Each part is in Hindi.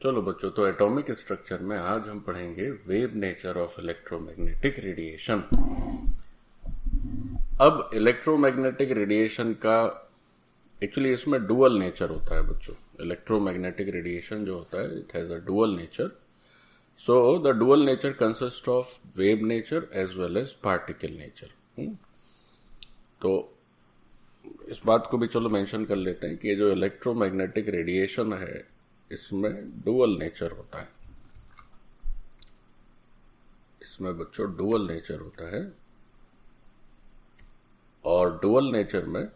चलो बच्चों, तो एटॉमिक स्ट्रक्चर में आज हम पढ़ेंगे wave nature of electromagnetic radiation. अब इलेक्ट्रोमैग्नेटिक रेडिएशन का एक्चुअली इसमें डुअल नेचर होता है बच्चों। इलेक्ट्रोमैग्नेटिक रेडिएशन जो होता है it has a dual nature. So the dual nature consist of wave nature as well as particle nature. तो इस बात को भी चलो मेंशन कर लेते हैं कि ये जो इलेक्ट्रोमैग्नेटिक रेडिएशन है इसमें डुअल नेचर होता है। इसमें बच्चों डुअल नेचर होता है, और डुअल नेचर में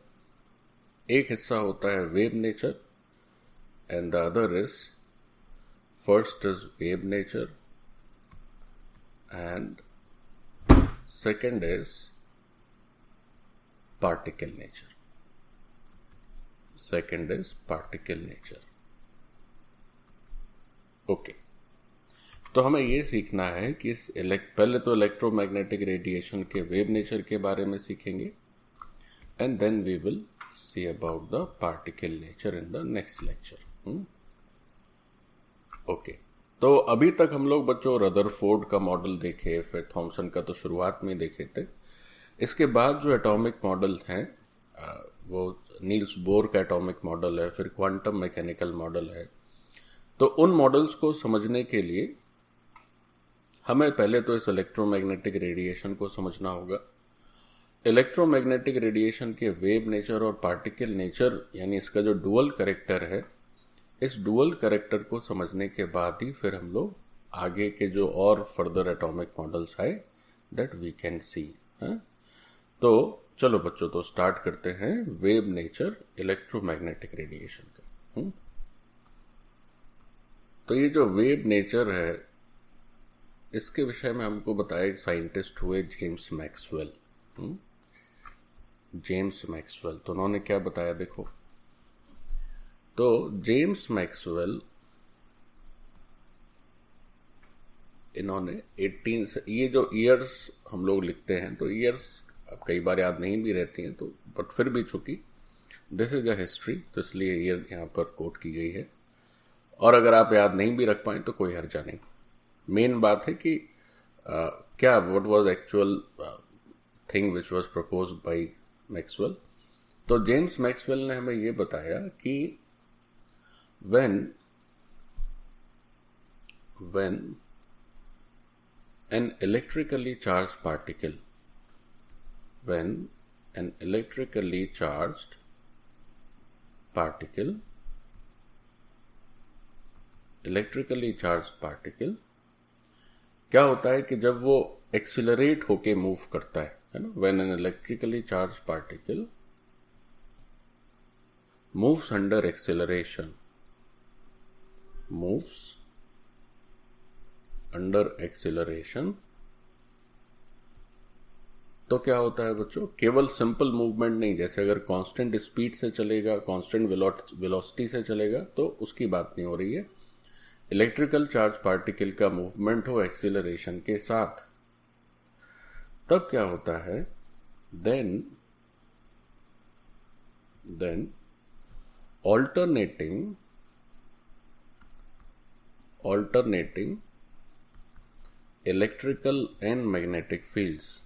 एक हिस्सा होता है wave nature and the other is first is wave nature and second is particle nature. Second is particle nature. Okay, तो हमें ये सीखना है कि पहले तो इलेक्ट्रोमैग्नेटिक रेडिएशन के वेव नेचर के बारे में सीखेंगे and then we will see about the particle nature in the next lecture. Okay, तो अभी तक हम लोग बच्चों रदरफोर्ड का मॉडल देखे, फिर थॉमसन का तो शुरुआत में देखे थे। इसके बाद जो एटॉमिक मॉडल हैं वो नील्स बोर का एटॉमिक मॉडल है, फिर क्वांटम मैकेनिकल मॉडल है। तो उन मॉडल्स को समझने के लिए हमें पहले तो इस इलेक्ट्रोमैग्नेटिक रेडिएशन को समझना होगा। इलेक्ट्रोमैग्नेटिक रेडिएशन के वेव नेचर और पार्टिकल नेचर यानी इसका जो डुअल कैरेक्टर है, इस डुअल कैरेक्टर को समझने के बाद ही फिर हम लोग आगे के जो और फर्दर एटॉमिक मॉडल्स आए दैट वी कैन सी। तो चलो बच्चों, तो स्टार्ट करते हैं वेव नेचर इलेक्ट्रोमैग्नेटिक रेडिएशन का। तो ये जो वेव नेचर है इसके विषय में हमको बताया एक साइंटिस्ट हुए जेम्स मैक्सवेल। जेम्स मैक्सवेल, तो उन्होंने क्या बताया देखो। तो जेम्स मैक्सवेल इन्होंने 18 से ये जो ईयर्स हम लोग लिखते हैं तो ईयर्स अब कई बार याद नहीं भी रहती हैं, तो बट फिर भी चूंकि दिस इज अ हिस्ट्री तो इसलिए ईयर यहाँ पर कोट की गई है, और अगर आप याद नहीं भी रख पाए तो कोई हर्जा नहीं। मेन बात है कि क्या what was actual thing which was proposed by Maxwell. तो जेम्स मैक्सवेल ने हमें ये बताया कि when an electrically charged particle क्या होता है कि जब वो एक्सिलरेट होके मूव करता है ना, when an electrically charge particle moves under acceleration, तो क्या होता है बच्चों, केवल सिंपल मूवमेंट नहीं, जैसे अगर कांस्टेंट स्पीड से चलेगा, कांस्टेंट वेलोसिटी से चलेगा तो उसकी बात नहीं हो रही है। इलेक्ट्रिकल चार्ज पार्टिकल का मूवमेंट हो एक्सीलरेशन के साथ, तब क्या होता है, then alternating electrical and magnetic fields,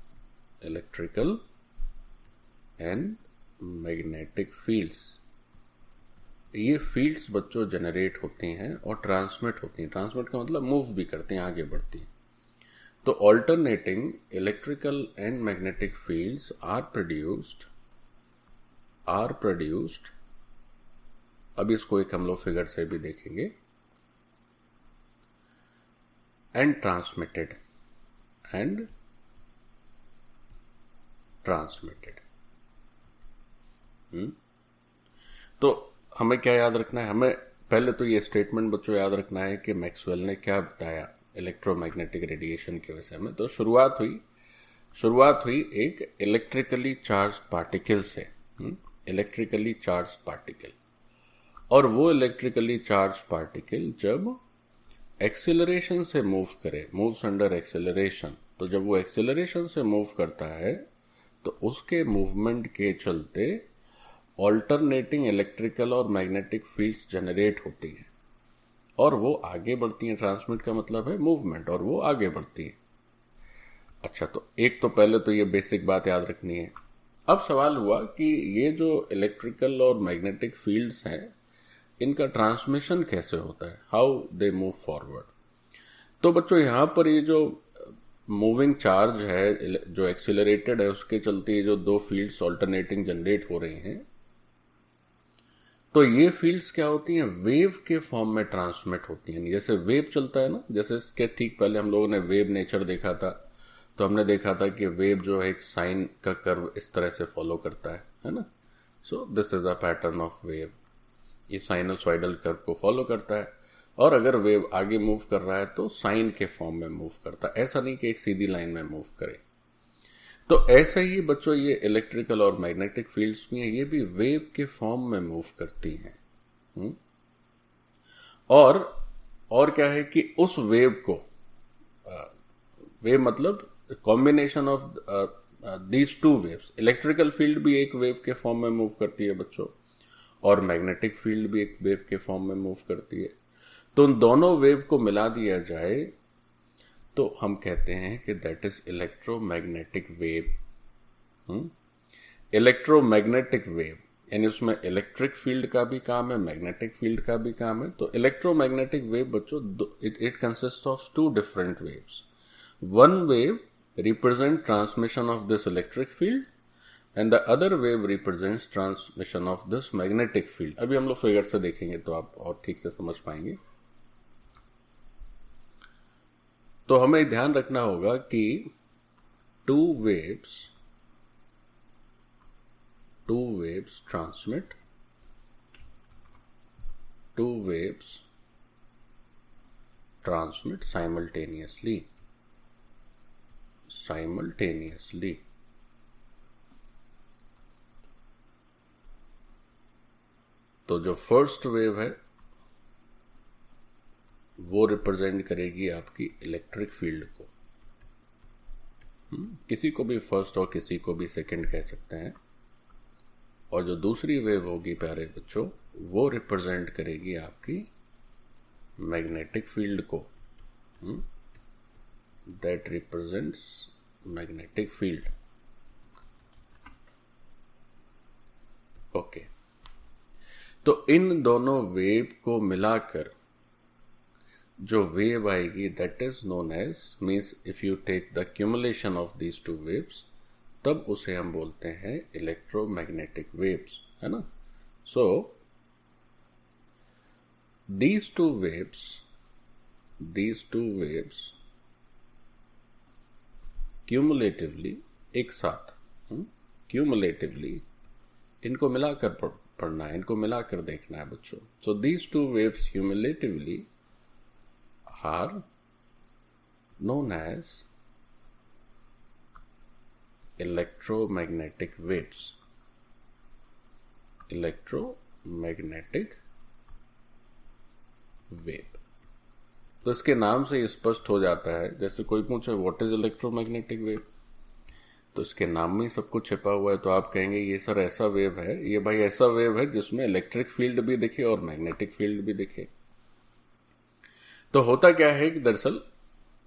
ये फील्ड्स बच्चों जनरेट होती हैं और ट्रांसमिट होती हैं। ट्रांसमिट का मतलब मूव भी करती हैं, आगे बढ़ती हैं। तो alternating electrical and magnetic fields are produced, अब इसको एक हम लोग फिगर से भी देखेंगे, एंड ट्रांसमिटेड तो हमें क्या याद रखना है, हमें पहले तो ये स्टेटमेंट बच्चों याद रखना है कि मैक्सवेल ने क्या बताया इलेक्ट्रोमैग्नेटिक रेडिएशन के विषय में। तो शुरुआत हुई एक इलेक्ट्रिकली चार्ज पार्टिकल से, इलेक्ट्रिकली चार्ज पार्टिकल, और वो इलेक्ट्रिकली चार्ज पार्टिकल जब एक्सिलरेशन से मूव करे, मूव्स अंडर एक्सिलरेशन, तो जब वो एक्सिलरेशन से मूव करता है तो उसके मूवमेंट के चलते ऑल्टरनेटिंग इलेक्ट्रिकल और मैग्नेटिक फील्ड्स जनरेट होती हैं। और वो आगे बढ़ती हैं। ट्रांसमिट का मतलब है मूवमेंट, और वो आगे बढ़ती हैं। अच्छा, तो एक तो पहले तो ये बेसिक बात याद रखनी है। अब सवाल हुआ कि ये जो इलेक्ट्रिकल और मैग्नेटिक फील्ड्स हैं, इनका ट्रांसमिशन कैसे होता है, हाउ दे मूव फॉरवर्ड। तो बच्चों यहाँ पर ये जो मूविंग चार्ज है, जो एक्सिलरेटेड है, उसके चलते ये जो दो फील्ड्स ऑल्टरनेटिंग जनरेट हो रही हैं, तो ये फील्ड्स क्या होती हैं, वेव के फॉर्म में ट्रांसमिट होती हैं। जैसे वेव चलता है ना, जैसे इसके ठीक पहले हम लोगों ने वेव नेचर देखा था, तो हमने देखा था कि वेव जो है एक साइन का कर्व इस तरह से फॉलो करता है ना। So this is a pattern of wave, ये साइनोसॉइडल कर्व को फॉलो करता है। और अगर वेव आगे मूव कर रहा है तो साइन के फॉर्म में मूव करता है, ऐसा नहीं कि एक सीधी लाइन में मूव करे। तो ऐसा ही बच्चों ये इलेक्ट्रिकल और मैग्नेटिक फील्ड्स में ये भी वेव के फॉर्म में मूव करती हैं। और क्या है कि उस वेव को, वेव मतलब combination of these two waves, electrical field भी एक वेव के फॉर्म में मूव करती है बच्चों, और मैग्नेटिक फील्ड भी एक वेव के फॉर्म में मूव करती है। तो उन दोनों वेव को मिला दिया जाए तो हम कहते हैं कि that is electromagnetic wave. Electromagnetic wave यानी उसमें इलेक्ट्रिक फील्ड का भी काम है, मैग्नेटिक फील्ड का भी काम है। तो इलेक्ट्रोमैग्नेटिक वेव बच्चों, it consist of two different waves. One wave represent transmission of this electric field and the other wave represents transmission of this magnetic field. अभी हम लोग फिगर से देखेंगे तो आप और ठीक से समझ पाएंगे। तो हमें ध्यान रखना होगा कि two waves transmit, two waves transmit simultaneously. तो जो फर्स्ट वेव है वो रिप्रेजेंट करेगी आपकी इलेक्ट्रिक फील्ड को। किसी को भी फर्स्ट और किसी को भी सेकंड कह सकते हैं। और जो दूसरी वेव होगी प्यारे बच्चों, वो रिप्रेजेंट करेगी आपकी मैग्नेटिक फील्ड को। That represents magnetic field. Okay, तो इन दोनों वेव को मिलाकर जो वेव आएगी, that is known as, means if you take the cumulation of these two waves, तब उसे हम बोलते हैं इलेक्ट्रोमैग्नेटिक वेव्स, है ना। So these two waves cumulatively, एक साथ, क्यूमुलेटिवली, इनको मिलाकर पढ़ना है, इनको मिलाकर देखना है बच्चों। सो these two waves cumulatively are known as electromagnetic waves. Electromagnetic wave. तो इसके नाम से स्पष्ट हो जाता है, जैसे कोई पूछे व्हाट इज इलेक्ट्रोमैग्नेटिक वेव, तो इसके नाम में सब कुछ छिपा हुआ है। तो आप कहेंगे ये सर ऐसा वेव है, ये भाई ऐसा वेव है जिसमें इलेक्ट्रिक फील्ड भी दिखे और मैग्नेटिक फील्ड भी दिखे। तो होता क्या है कि दरअसल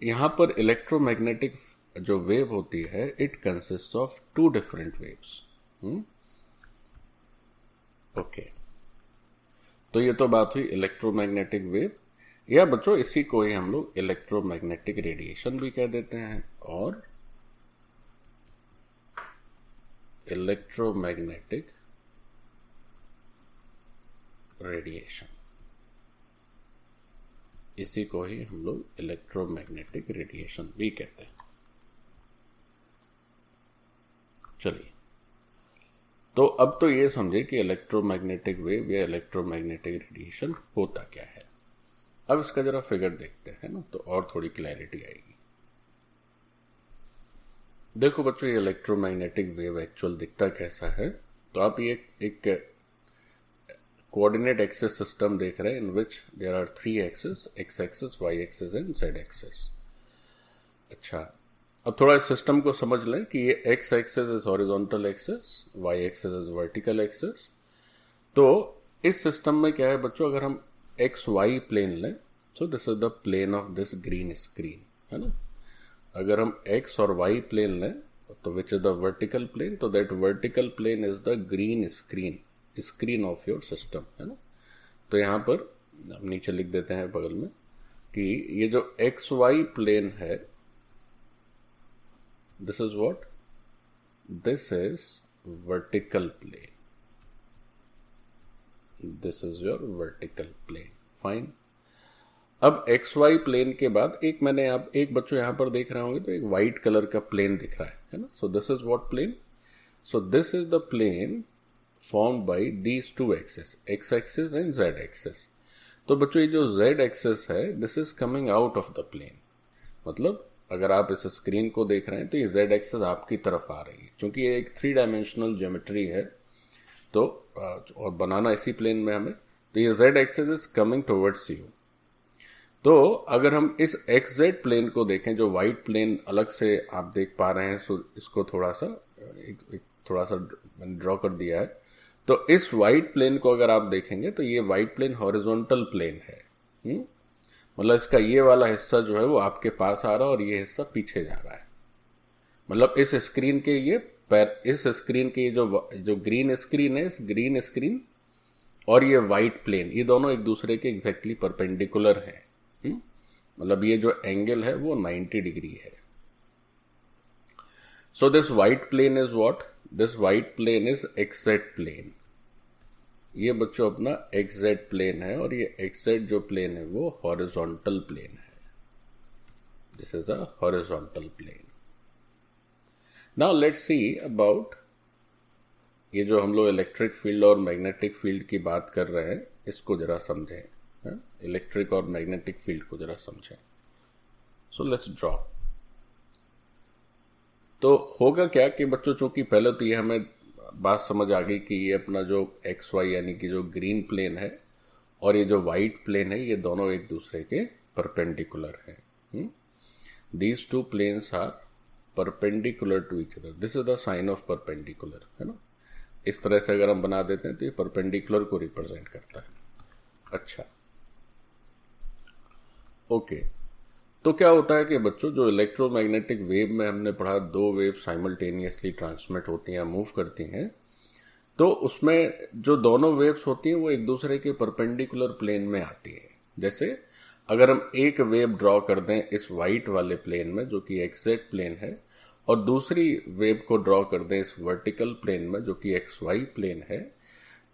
यहां पर इलेक्ट्रोमैग्नेटिक जो वेव होती है, it consist of two different waves. Okay, तो ये तो बात हुई इलेक्ट्रोमैग्नेटिक वेव, या बच्चों इसी को ही हम लोग इलेक्ट्रोमैग्नेटिक रेडिएशन भी कह देते हैं, और इलेक्ट्रोमैग्नेटिक रेडिएशन, इसी को ही हम लोग इलेक्ट्रोमैग्नेटिक रेडिएशन भी कहते हैं। चलिए, तो अब तो ये समझे कि इलेक्ट्रोमैग्नेटिक वेव या इलेक्ट्रोमैग्नेटिक रेडिएशन होता क्या है। अब इसका जरा फिगर देखते हैं ना, तो और थोड़ी क्लैरिटी आएगी। देखो बच्चों, ये इलेक्ट्रोमैग्नेटिक वेव एक्चुअल दिखता कैसा है। तो आप ये एक कोऑर्डिनेट एक्सिस सिस्टम देख रहे हैं, in which there are 3 axis, X axis, Y axis and Z axis. अच्छा, अब थोड़ा इस सिस्टम को समझ लें कि ये X axis is horizontal axis, Y axis is vertical axis. तो इस सिस्टम में क्या है बच्चों, अगर हम एक्स वाई प्लेन लें, so this is the plane of this green screen, है ना। अगर हम एक्स और वाई प्लेन लें तो which is the vertical plane, तो that vertical plane is the green screen, screen of your system, है ना। तो यहां पर हम नीचे लिख देते हैं बगल में कि ये जो एक्स वाई प्लेन है, this is what, this is vertical plane, this is your vertical plane, fine. अब एक्स वाई प्लेन के बाद मैंने आप एक बच्चों यहां पर देख रहे होंगे तो एक व्हाइट कलर का प्लेन दिख रहा है ना। So this is what plane, so this is the plane formed by these two axes, X axis and Z axis. तो बच्चों ये जो जेड एक्सिस है, this is coming out of the plane, मतलब अगर आप इस स्क्रीन को देख रहे हैं तो ये जेड एक्सिस आपकी तरफ आ रही है, क्योंकि ये एक 3 डायमेंशनल ज्योमेट्री है तो और बनाना इसी प्लेन में हमें, तो ये Z axis is coming towards you. तो अगर हम इस एक्स जेड प्लेन को देखें, जो व्हाइट प्लेन अलग से आप देख पा रहे हैं, सो इसको थोड़ा सा मैंने ड्रॉ कर दिया है। तो इस व्हाइट प्लेन को अगर आप देखेंगे तो ये व्हाइट प्लेन हॉरिजॉन्टल प्लेन है, मतलब इसका ये वाला हिस्सा जो है वो आपके पास आ रहा है और ये हिस्सा पीछे जा रहा है। मतलब इस स्क्रीन के इस स्क्रीन के जो ग्रीन स्क्रीन है, इस ग्रीन स्क्रीन और ये व्हाइट प्लेन, ये दोनों एक दूसरे के एग्जैक्टली परपेंडिकुलर हैं। मतलब ये जो एंगल है वो 90 डिग्री है। So this white plane is what, this white plane is XZ plane. ये बच्चों अपना एक्सजेड प्लेन है और ये एक्सजेड जो प्लेन है वो हॉरिजॉन्टल प्लेन है, this is a horizontal plane. Now let's see about ये जो हम लोग इलेक्ट्रिक फील्ड और मैग्नेटिक फील्ड की बात कर रहे हैं, इसको जरा समझें, इलेक्ट्रिक और मैग्नेटिक फील्ड को जरा समझें। So let's draw. तो होगा क्या कि बच्चों, चूंकि पहले तो ये हमें बात समझ आ गई कि ये अपना जो एक्स वाई यानी कि जो ग्रीन प्लेन है और ये जो व्हाइट प्लेन है, ये दोनों एक दूसरे के परपेंडिकुलर हैं। These two planes are perpendicular to each other, this is the sign of perpendicular, है ना। इस तरह से अगर हम बना देते हैं तो ये परपेंडिकुलर को रिप्रेजेंट करता है। अच्छा, ओके। तो क्या होता है कि बच्चों, जो इलेक्ट्रोमैग्नेटिक वेव में हमने पढ़ा, 2 वेव साइमल्टेनियसली ट्रांसमिट होती हैं, मूव करती हैं, तो उसमें जो दोनों वेव्स होती हैं वो एक दूसरे के परपेंडिकुलर प्लेन में आती हैं। जैसे अगर हम एक वेव ड्रॉ कर दें इस व्हाइट वाले प्लेन में जो कि एक्सजेड प्लेन है, और दूसरी वेव को ड्रॉ कर दें इस वर्टिकल प्लेन में जो कि एक्स वाई प्लेन है,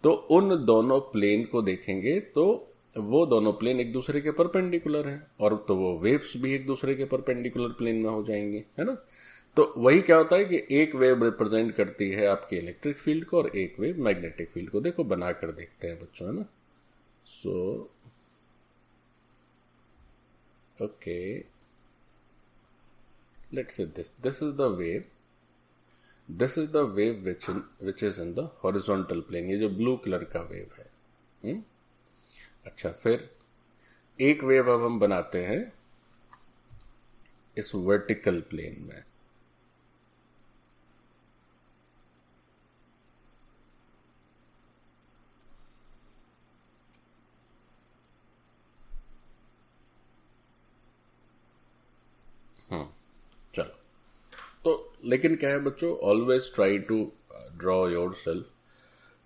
तो उन दोनों प्लेन को देखेंगे तो वो दोनों प्लेन एक दूसरे के परपेंडिकुलर हैं, और तो वो वेव्स भी एक दूसरे के परपेंडिकुलर प्लेन में हो जाएंगी, है ना। तो वही क्या होता है कि एक वेव रिप्रेजेंट करती है आपके इलेक्ट्रिक फील्ड को और एक वेव मैग्नेटिक फील्ड को। देखो बनाकर देखते हैं बच्चों, है ना। So okay, let's say this is the wave, this is the wave which is in the horizontal plane, ये जो ब्लू कलर का वेव है। अच्छा, फिर एक वेव अब हम बनाते हैं इस वर्टिकल प्लेन में। चलो, तो लेकिन क्या है बच्चों, always try to draw yourself.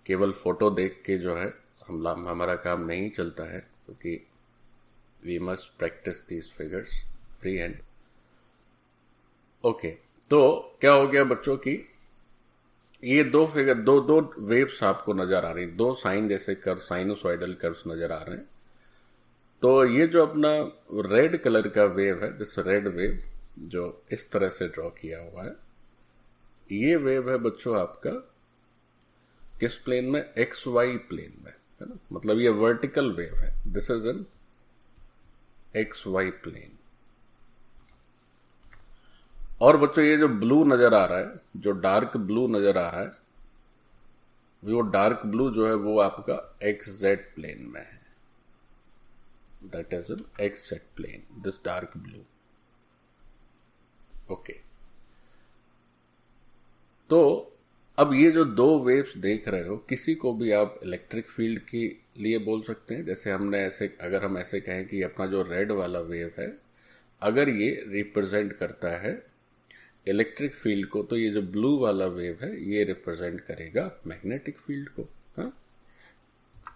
केवल फोटो देख के जो है हमारा काम नहीं चलता है, क्योंकि we must practice these figures free hand. Okay, तो क्या हो गया बच्चों की ये दो वेव्स आपको नजर आ रही, 2 साइन जैसे कर्व, साइनोसॉइडल कर्व्स नजर आ रहे हैं। तो ये जो अपना रेड कलर का वेव है, दिस रेड वेव जो इस तरह से ड्रॉ किया हुआ है, ये वेव है बच्चों आपका किस प्लेन में, एक्स वाई प्लेन में, है ना। मतलब ये वर्टिकल वेव है, this is an X Y plane. और बच्चों ये जो ब्लू नजर आ रहा है, जो डार्क ब्लू नजर आ रहा है, वो डार्क ब्लू जो है वो आपका एक्स जेड प्लेन में है, that is an X Z plane, this dark blue. Okay, तो अब ये जो 2 वेव्स देख रहे हो, किसी को भी आप इलेक्ट्रिक फील्ड की लिए बोल सकते हैं। जैसे हमने ऐसे, अगर हम ऐसे कहें कि अपना जो रेड वाला वेव है, अगर ये रिप्रेजेंट करता है इलेक्ट्रिक फील्ड को, तो ये जो ब्लू वाला वेव है ये रिप्रेजेंट करेगा मैग्नेटिक फील्ड को। हाँ,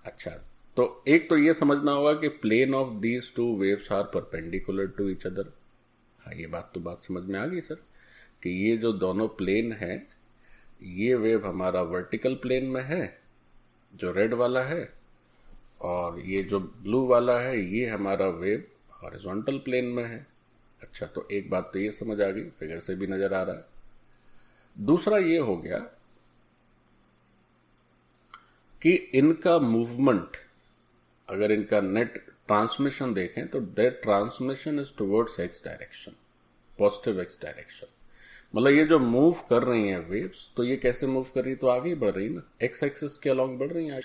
अच्छा, तो एक तो ये समझना होगा कि plane of these two waves are perpendicular to each other. हाँ, ये बात समझ में आ गई सर, कि ये जो दोनों प्लेन है, ये वेव हमारा वर्टिकल प्लेन में है जो रेड वाला है, और ये जो ब्लू वाला है ये हमारा वेव हॉरिजॉन्टल प्लेन में है। अच्छा, तो एक बात तो ये समझ आ गई, फिगर से भी नजर आ रहा है। दूसरा ये हो गया कि इनका मूवमेंट, अगर इनका नेट ट्रांसमिशन देखें तो that transmission is towards x direction, positive x direction. मतलब ये जो मूव कर रही हैं वेव्स, तो ये कैसे मूव कर रही है, तो आगे ही बढ़ रही है ना, एक्स एक्सिस के अलॉन्ग बढ़ रही हैं।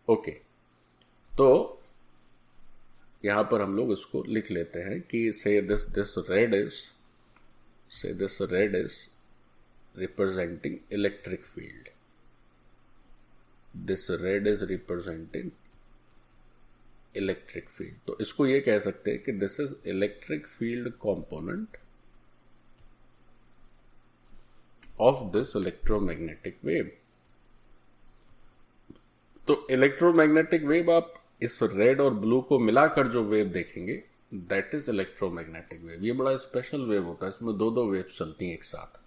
ओके, तो यहां पर हम लोग इसको लिख लेते हैं कि से this red is representing electric field. This red is representing electric field. तो इसको ये कह सकते हैं कि this is electric field component of this electromagnetic wave. तो इलेक्ट्रोमैग्नेटिक वेव, आप इस रेड और ब्लू को मिलाकर जो वेव देखेंगे, दैट इज इलेक्ट्रोमैग्नेटिक वेव। ये बड़ा स्पेशल वेव होता है, इसमें दो वेव्स चलती हैं एक साथ।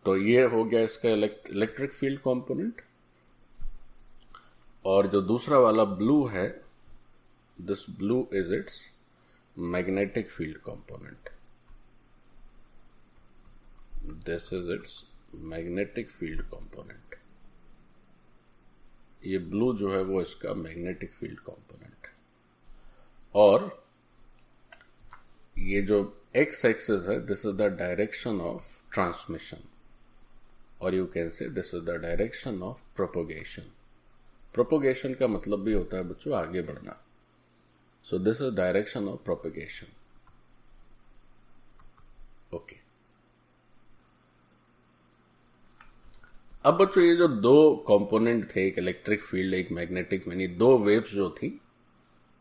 तो ये हो गया इसका इलेक्ट्रिक फील्ड कंपोनेंट। और जो दूसरा वाला ब्लू है, this blue is it's magnetic field component. This is it's magnetic field component. ये ब्लू जो है वो इसका मैग्नेटिक फील्ड कंपोनेंट। और ये जो एक्स एक्सिस है, this is the direction of transmission, और you can say this is the direction of propagation. Propagation का मतलब भी होता है बच्चों आगे बढ़ना। So this is direction of propagation. Okay, अब बच्चों ये जो दो कंपोनेंट थे, एक इलेक्ट्रिक फील्ड एक मैग्नेटिक, यानी दो वेव्स जो थी,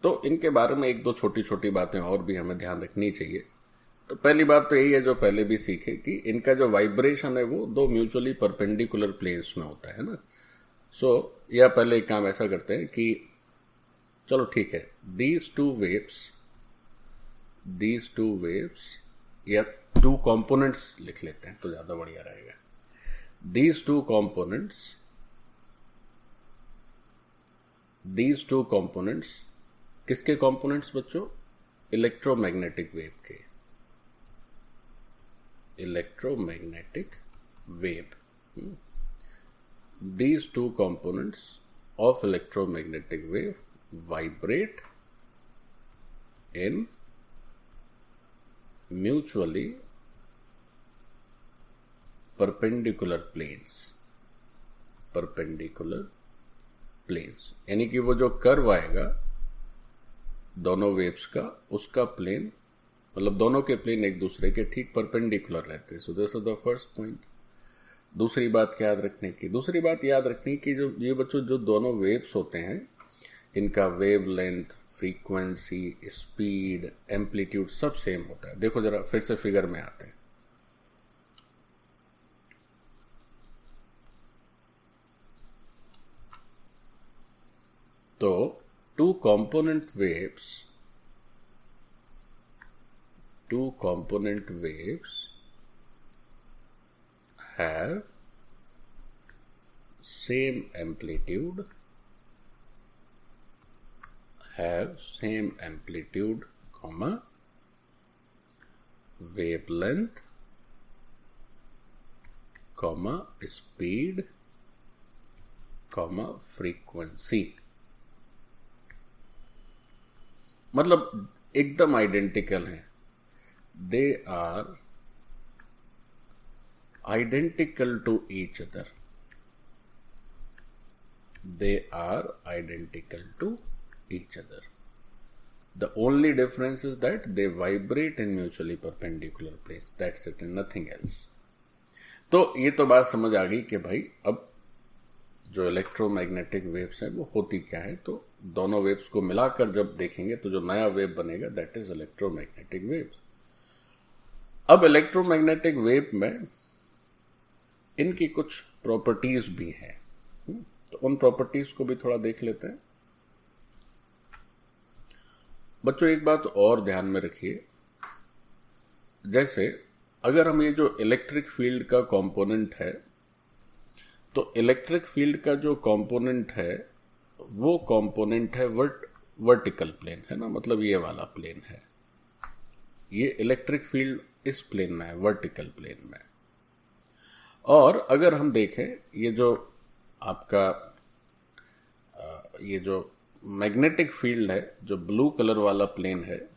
तो इनके बारे में एक दो छोटी छोटी बातें और भी हमें ध्यान रखनी चाहिए। तो पहली बात तो यही है, जो पहले भी सीखे, कि इनका जो वाइब्रेशन है वो दो म्यूचुअली परपेंडिकुलर प्लेन्स में होता है ना। सो या पहले एक काम ऐसा करते हैं कि चलो ठीक है, दीज टू वेव्स या टू कंपोनेंट्स लिख लेते हैं तो ज्यादा बढ़िया रहेगा। These two components किसके components बच्चों? इलेक्ट्रोमैग्नेटिक वेव के। Electromagnetic wave. These two components of electromagnetic wave vibrate in mutually perpendicular planes, यानी कि वो जो कर्व आएगा दोनों वेव्स का, उसका प्लेन, मतलब दोनों के प्लेन एक दूसरे के ठीक परपेंडिकुलर रहते हैं। सो this is the first point. दूसरी बात क्या याद रखने की? दूसरी बात याद रखनी कि जो ये बच्चों जो दोनों वेव्स होते हैं, इनका wave length, frequency, speed, amplitude सब सेम होता है। देखो जरा फिर से फिगर में आते हैं। तो two component waves have same amplitude, comma, wavelength, comma, speed, comma, frequency। मतलब एकदम आइडेंटिकल हैं। They are identical to each other. The only difference is that they vibrate in mutually perpendicular planes. That's it and nothing else. तो ये तो बात समझ आ गई कि भाई अब जो इलेक्ट्रोमैग्नेटिक वेव्स हैं वो होती क्या है। तो दोनों वेव्स को मिलाकर जब देखेंगे तो जो नया वेव बनेगा दैट इज इलेक्ट्रोमैग्नेटिक वेव्स। अब इलेक्ट्रोमैग्नेटिक वेव में इनकी कुछ प्रॉपर्टीज भी हैं, तो उन प्रॉपर्टीज को भी थोड़ा देख लेते हैं। बच्चों एक बात और ध्यान में रखिए, जैसे अगर हम ये जो इलेक्ट्रिक फील्ड का कंपोनेंट है, तो इलेक्ट्रिक फील्ड का जो कंपोनेंट है वो कंपोनेंट है वर्टिकल प्लेन, है ना, मतलब ये वाला प्लेन है। ये इलेक्ट्रिक फील्ड इस प्लेन में है, वर्टिकल प्लेन में। और अगर हम देखें ये जो आपका ये जो मैग्नेटिक फील्ड है, जो ब्लू कलर वाला प्लेन है,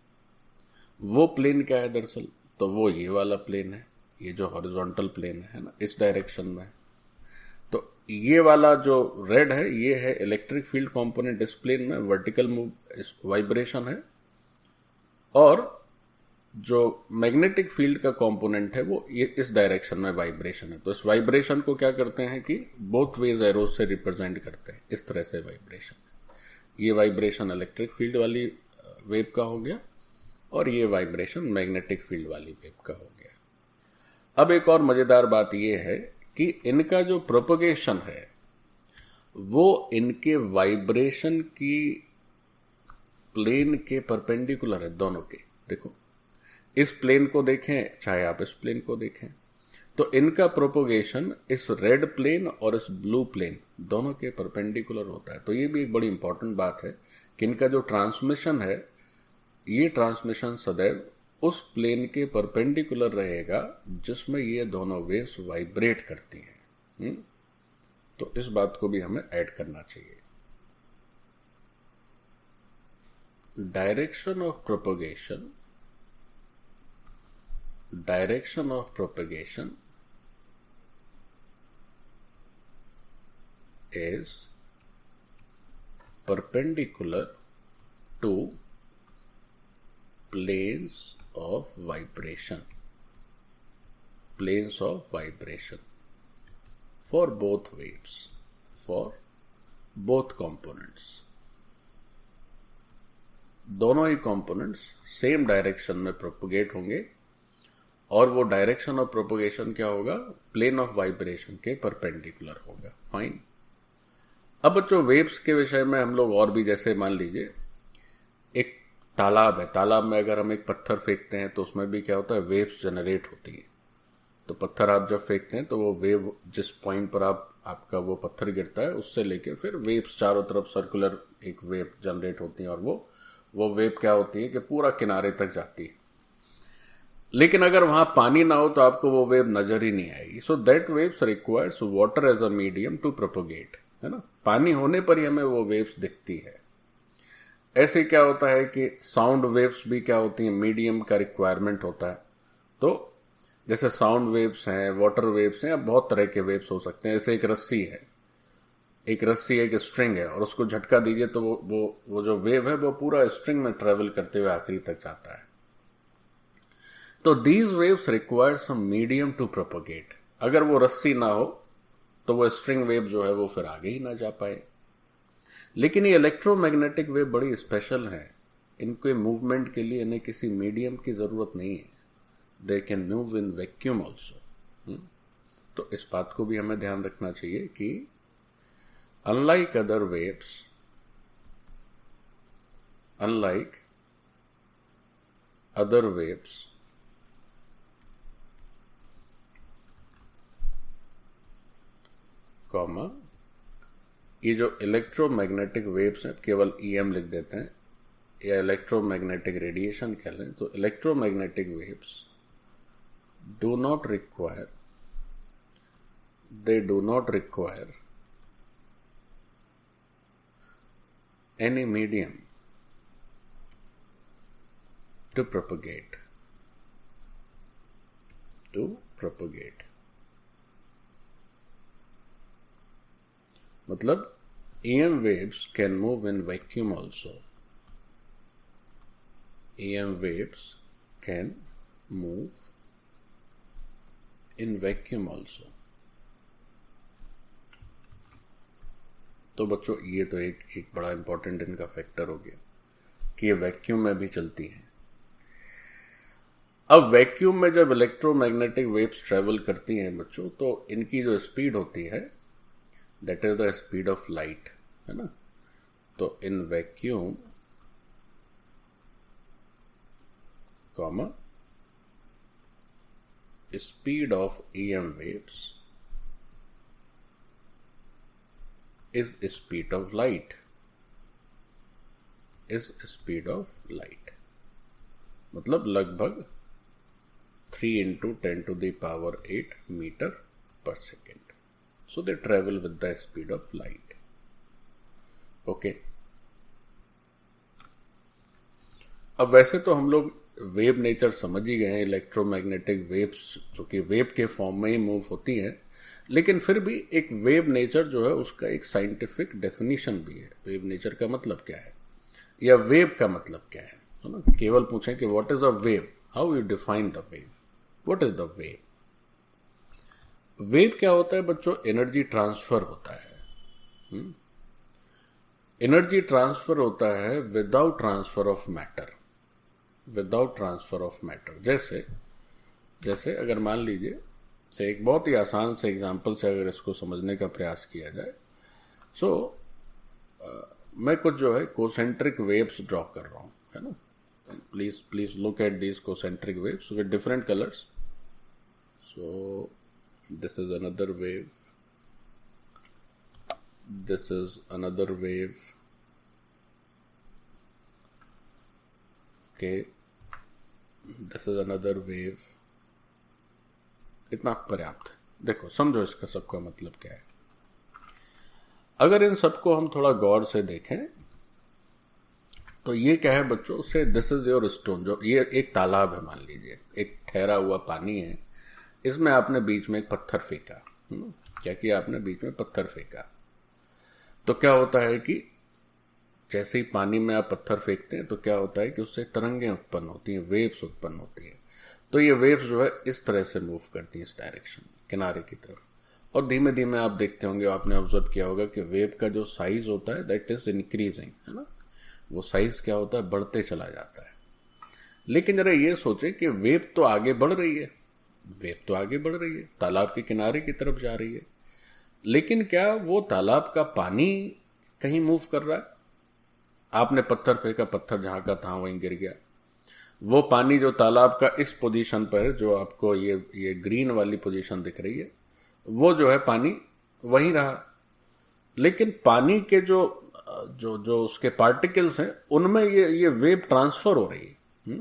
वो प्लेन क्या है दरअसल, तो वो ये वाला प्लेन है, ये जो हॉरिजॉन्टल प्लेन है ना, इस डायरेक्शन में। तो ये वाला जो रेड है ये है इलेक्ट्रिक फील्ड कंपोनेंट इस प्लेन में, वर्टिकल मूव वाइब्रेशन है। और जो मैग्नेटिक फील्ड का कंपोनेंट है वो ये इस डायरेक्शन में वाइब्रेशन है। तो इस वाइब्रेशन को क्या करते हैं कि बोथ वेज एरोज से रिप्रेजेंट करते हैं, इस तरह से वाइब्रेशन। ये वाइब्रेशन इलेक्ट्रिक फील्ड वाली वेव का हो गया और ये वाइब्रेशन मैग्नेटिक फील्ड वाली वेव का हो गया। अब एक और मजेदार बात यह है कि इनका जो प्रोपगेशन है वो इनके वाइब्रेशन की प्लेन के परपेंडिकुलर है, दोनों के। देखो इस प्लेन को देखें चाहे आप इस प्लेन को देखें, तो इनका प्रोपगेशन इस रेड प्लेन और इस ब्लू प्लेन दोनों के परपेंडिकुलर होता है। तो ये भी एक बड़ी इंपॉर्टेंट बात है कि इनका जो ट्रांसमिशन है, ये ट्रांसमिशन सदैव उस प्लेन के परपेंडिकुलर रहेगा जिसमें ये दोनों वेव्स वाइब्रेट करती हैं। तो इस बात को भी हमें ऐड करना चाहिए। Direction of propagation is perpendicular to planes of vibration for both waves, for both components। दोनों ही कंपोनेंट्स सेम डायरेक्शन में प्रोपगेट होंगे और वो डायरेक्शन ऑफ प्रोपगेशन क्या होगा, प्लेन ऑफ वाइब्रेशन के परपेंडिकुलर होगा। फाइन। अब बच्चों वेव्स के विषय में हम लोग और भी, जैसे मान लीजिए एक तालाब है, तालाब में अगर हम एक पत्थर फेंकते हैं तो उसमें भी क्या होता है, वेव्स जनरेट होती है। तो पत्थर आप जब फेंकते हैं तो वो वेव जिस पॉइंट पर आपका वो पत्थर गिरता है उससे लेके फिर वेव्स चारों तरफ सर्कुलर एक वेव जनरेट होती है और वो वेव क्या होती है कि पूरा किनारे तक जाती है। लेकिन अगर वहां पानी ना हो तो आपको वो वेव नजर ही नहीं आएगी। So that waves requires water as a medium to propagate, है ना। पानी होने पर ही हमें वो वेव्स दिखती है। ऐसे क्या होता है कि साउंड वेव्स भी क्या होती हैं, मीडियम का रिक्वायरमेंट होता है। तो जैसे साउंड वेव्स हैं, वाटर वेव्स हैं, बहुत तरह के वेव्स हो सकते हैं। जैसे एक रस्सी है, एक स्ट्रिंग है और उसको झटका दीजिए तो वो जो वेव है वो पूरा स्ट्रिंग में ट्रेवल करते हुए आखिरी तक जाता है। तो these waves require some medium to propagate. अगर वो रस्सी ना हो तो वो स्ट्रिंग वेव जो है वो फिर आगे ही ना जा पाए। लेकिन ये इलेक्ट्रोमैग्नेटिक वेव बड़ी स्पेशल है, इनके मूवमेंट के लिए इन्हें किसी मीडियम की जरूरत नहीं है। They can move in vacuum also. तो इस बात को भी हमें ध्यान रखना चाहिए कि अनलाइक अदर वेव्स, कॉमा ये जो इलेक्ट्रोमैग्नेटिक वेव्स हैं, केवल EM लिख देते हैं या इलेक्ट्रोमैग्नेटिक रेडिएशन कह लें, तो electromagnetic waves do not require any medium to propagate. मतलब EM waves can move in vacuum also. EM waves can move in vacuum also. तो बच्चों ये तो एक बड़ा इंपॉर्टेंट इनका फैक्टर हो गया कि ये वैक्यूम में भी चलती हैं। अब वैक्यूम में जब इलेक्ट्रोमैग्नेटिक वेव्स ट्रेवल करती हैं बच्चों, तो इनकी जो स्पीड होती है that is the speed of light, है ना। तो in vacuum comma speed of EM waves is speed of light, मतलब लगभग 3 × 10⁸ metre per second. So they travel with the speed of light. Okay. अब वैसे तो हम लोग वेव नेचर समझ ही गए हैं, इलेक्ट्रोमैग्नेटिक वेव्स जो कि वेव के फॉर्म में ही मूव होती हैं, लेकिन फिर भी एक वेव नेचर जो है उसका एक साइंटिफिक डेफिनेशन भी है। वेव नेचर का मतलब क्या है या वेव का मतलब क्या है ना। केवल पूछें कि what is a wave, how you define the wave, what is the wave. Wave क्या होता है बच्चों, एनर्जी ट्रांसफर होता है। एनर्जी ट्रांसफर होता है विदाउट ट्रांसफर ऑफ मैटर, जैसे अगर मान लीजिए से एक बहुत ही आसान से एग्जांपल से अगर इसको समझने का प्रयास किया जाए, मैं कुछ जो है कोसेंट्रिक वेव्स ड्रॉ कर रहा हूं, है ना। Please look at these concentric waves with different colours. So this is another wave, this is another wave, okay, this is another wave. इतना पर्याप्त है। देखो समझो इसका सबका मतलब क्या है। अगर इन सबको हम थोड़ा गौर से देखें तो ये क्या है बच्चों, से दिस इज योर स्टोन, जो ये एक तालाब है, मान लीजिए एक ठहरा हुआ पानी है, इसमें आपने बीच में एक पत्थर फेंका। क्या किया आपने, बीच में पत्थर फेंका। तो क्या होता है कि जैसे ही पानी में आप पत्थर फेंकते हैं तो क्या होता है कि उससे तरंगें उत्पन्न होती हैं, वेव्स उत्पन्न होती हैं। तो ये वेव्स जो है इस तरह से मूव करती हैं, इस डायरेक्शन में, किनारे की तरफ। और धीमे धीमे आप देखते होंगे, आपने ऑब्जर्व किया होगा कि वेव का जो साइज होता है दैट इज इंक्रीजिंग, है ना। वो साइज क्या होता है, बढ़ते चला जाता है। लेकिन जरा ये सोचे कि वेव तो आगे बढ़ रही है, तालाब के किनारे की तरफ जा रही है, लेकिन क्या वो तालाब का पानी कहीं मूव कर रहा है? आपने पत्थर फेंका, पत्थर जहां का था वहीं गिर गया। वो पानी जो तालाब का इस पोजीशन पर, जो आपको ये ग्रीन वाली पोजीशन दिख रही है, वो जो है पानी वहीं रहा। लेकिन पानी के जो उसके पार्टिकल्स हैं उनमें ये वेव ट्रांसफर हो रही है।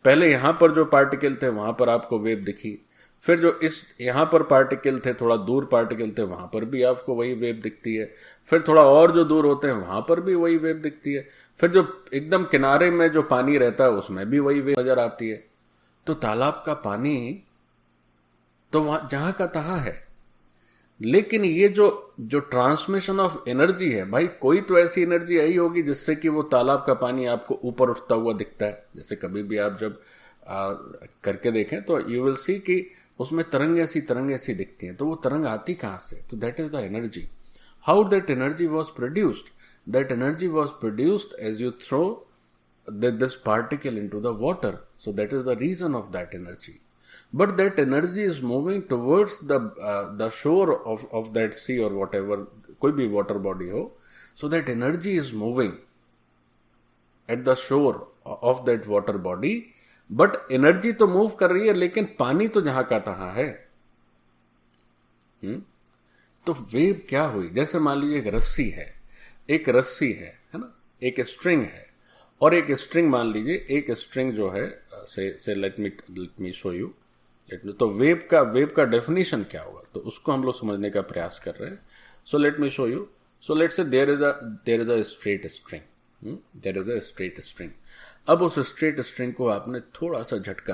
पहले यहां पर जो पार्टिकल थे वहां पर आपको वेव दिखी, फिर जो इस यहां पर पार्टिकल थे, थोड़ा दूर पार्टिकल थे, वहां पर भी आपको वही वेव दिखती है। फिर थोड़ा और जो दूर होते हैं वहां पर भी वही वेव दिखती है। फिर जो एकदम किनारे में जो पानी रहता है उसमें भी वही वेव नजर आती है। तो तालाब का पानी तो वहां जहां का तहां है। लेकिन ये जो ट्रांसमिशन ऑफ एनर्जी है भाई, कोई तो ऐसी एनर्जी आई होगी जिससे कि वो तालाब का पानी आपको ऊपर उठता हुआ दिखता है। जैसे कभी भी आप जब करके देखें तो यू विल सी कि उसमें तरंग ऐसी दिखती हैं। तो वो तरंग आती कहां से? तो that is the energy. How that energy was produced? That energy was produced as you throw this particle into the water. So that is the reason of that energy. But that energy is moving towards the shore of that sea or whatever, कोई भी water body हो. So that energy is moving at the shore of that water body. But energy तो move कर रही है, लेकिन पानी तो जहां का तहां है। तो वेव क्या हुई? जैसे मान लीजिए एक रस्सी है ना, एक स्ट्रिंग है, और एक स्ट्रिंग मान लीजिए, एक स्ट्रिंग जो है से लेट मी शो यू। तो वेव का डेफिनेशन क्या होगा, तो उसको हम लोग समझने का प्रयास कर रहे हैं। So let me show you. So let say there is a straight string. अब उस स्ट्रेट स्ट्रिंग को आपने थोड़ा सा झटका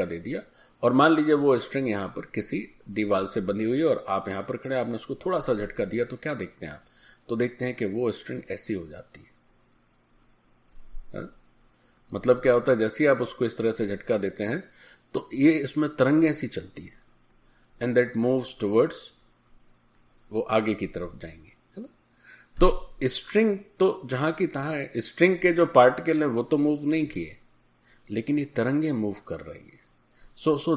दे दिया, और मान लीजिए वो स्ट्रिंग यहां पर किसी दीवार से बंधी हुई है और आप यहां पर खड़े, आपने उसको थोड़ा सा झटका दिया, तो क्या देखते हैं आप? तो देखते हैं कि वो स्ट्रिंग ऐसी हो जाती है। मतलब क्या होता है, जैसे ही आप उसको इस तरह से झटका देते हैं तो ये इसमें तरंगें सी चलती है, एंड दैट मूव्स टुवर्ड्स वो आगे की तरफ जाएंगे, है ना। तो स्ट्रिंग तो जहां की तहां है, स्ट्रिंग के जो पार्टिकल है वो तो मूव नहीं किए, लेकिन ये तरंगे मूव कर रही है. सो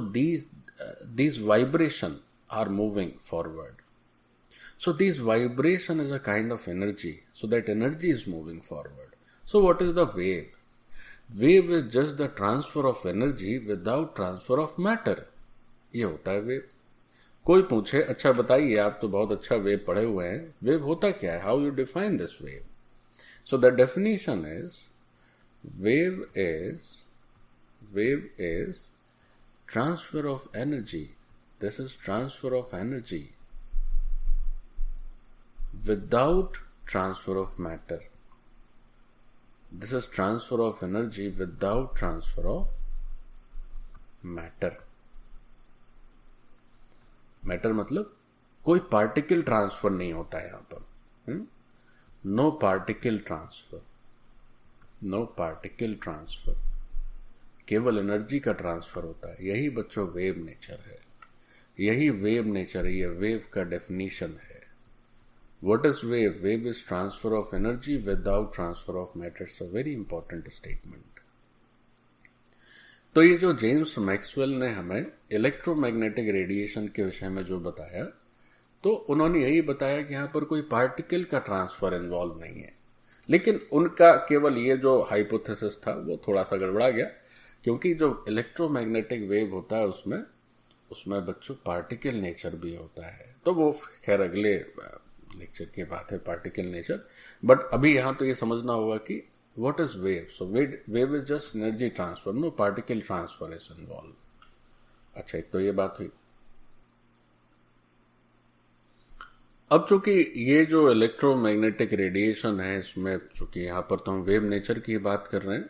these vibration are moving forward. So this vibration is a kind of energy. So that energy is moving forward. So what is the wave? Wave is just the transfer of energy without transfer of matter. ये होता है वेव. कोई पूछे अच्छा बताइए, आप तो बहुत अच्छा वेव पढ़े हुए हैं, वेव होता क्या है? How you define this wave? So the definition is wave is transfer of energy. This is transfer of energy without transfer of matter. This is transfer of energy without transfer of matter. Matter मतलब कोई पार्टिकल ट्रांसफर नहीं होता है यहां पर. No particle transfer, no particle transfer, केवल एनर्जी का ट्रांसफर होता है. यही बच्चों वेव नेचर है, यही वेव नेचर है, ये वेव का डेफिनेशन है. What is wave? Wave is transfer of energy without transfer of matter. It's a very important statement. तो ये जो जेम्स मैक्सवेल ने हमें इलेक्ट्रोमैग्नेटिक रेडिएशन के विषय में जो बताया, तो उन्होंने यही बताया कि यहां पर कोई पार्टिकल का ट्रांसफर इन्वॉल्व नहीं है. लेकिन उनका केवल ये जो हाइपोथेसिस था वो थोड़ा सा गड़बड़ा गया, क्योंकि जो इलेक्ट्रोमैग्नेटिक वेव होता है उसमें बच्चों पार्टिकल नेचर भी होता है. तो वो खैर अगले लेक्चर की बात है, पार्टिकल नेचर. बट अभी यहां तो ये समझना होगा कि what is wave. So wave is just energy transfer, no particle transfer is involve. अच्छा, एक तो ये बात हुई. अब चूंकि ये जो इलेक्ट्रोमैग्नेटिक रेडिएशन है, इसमें चूंकि यहां पर तो हम वेव नेचर की बात कर रहे हैं,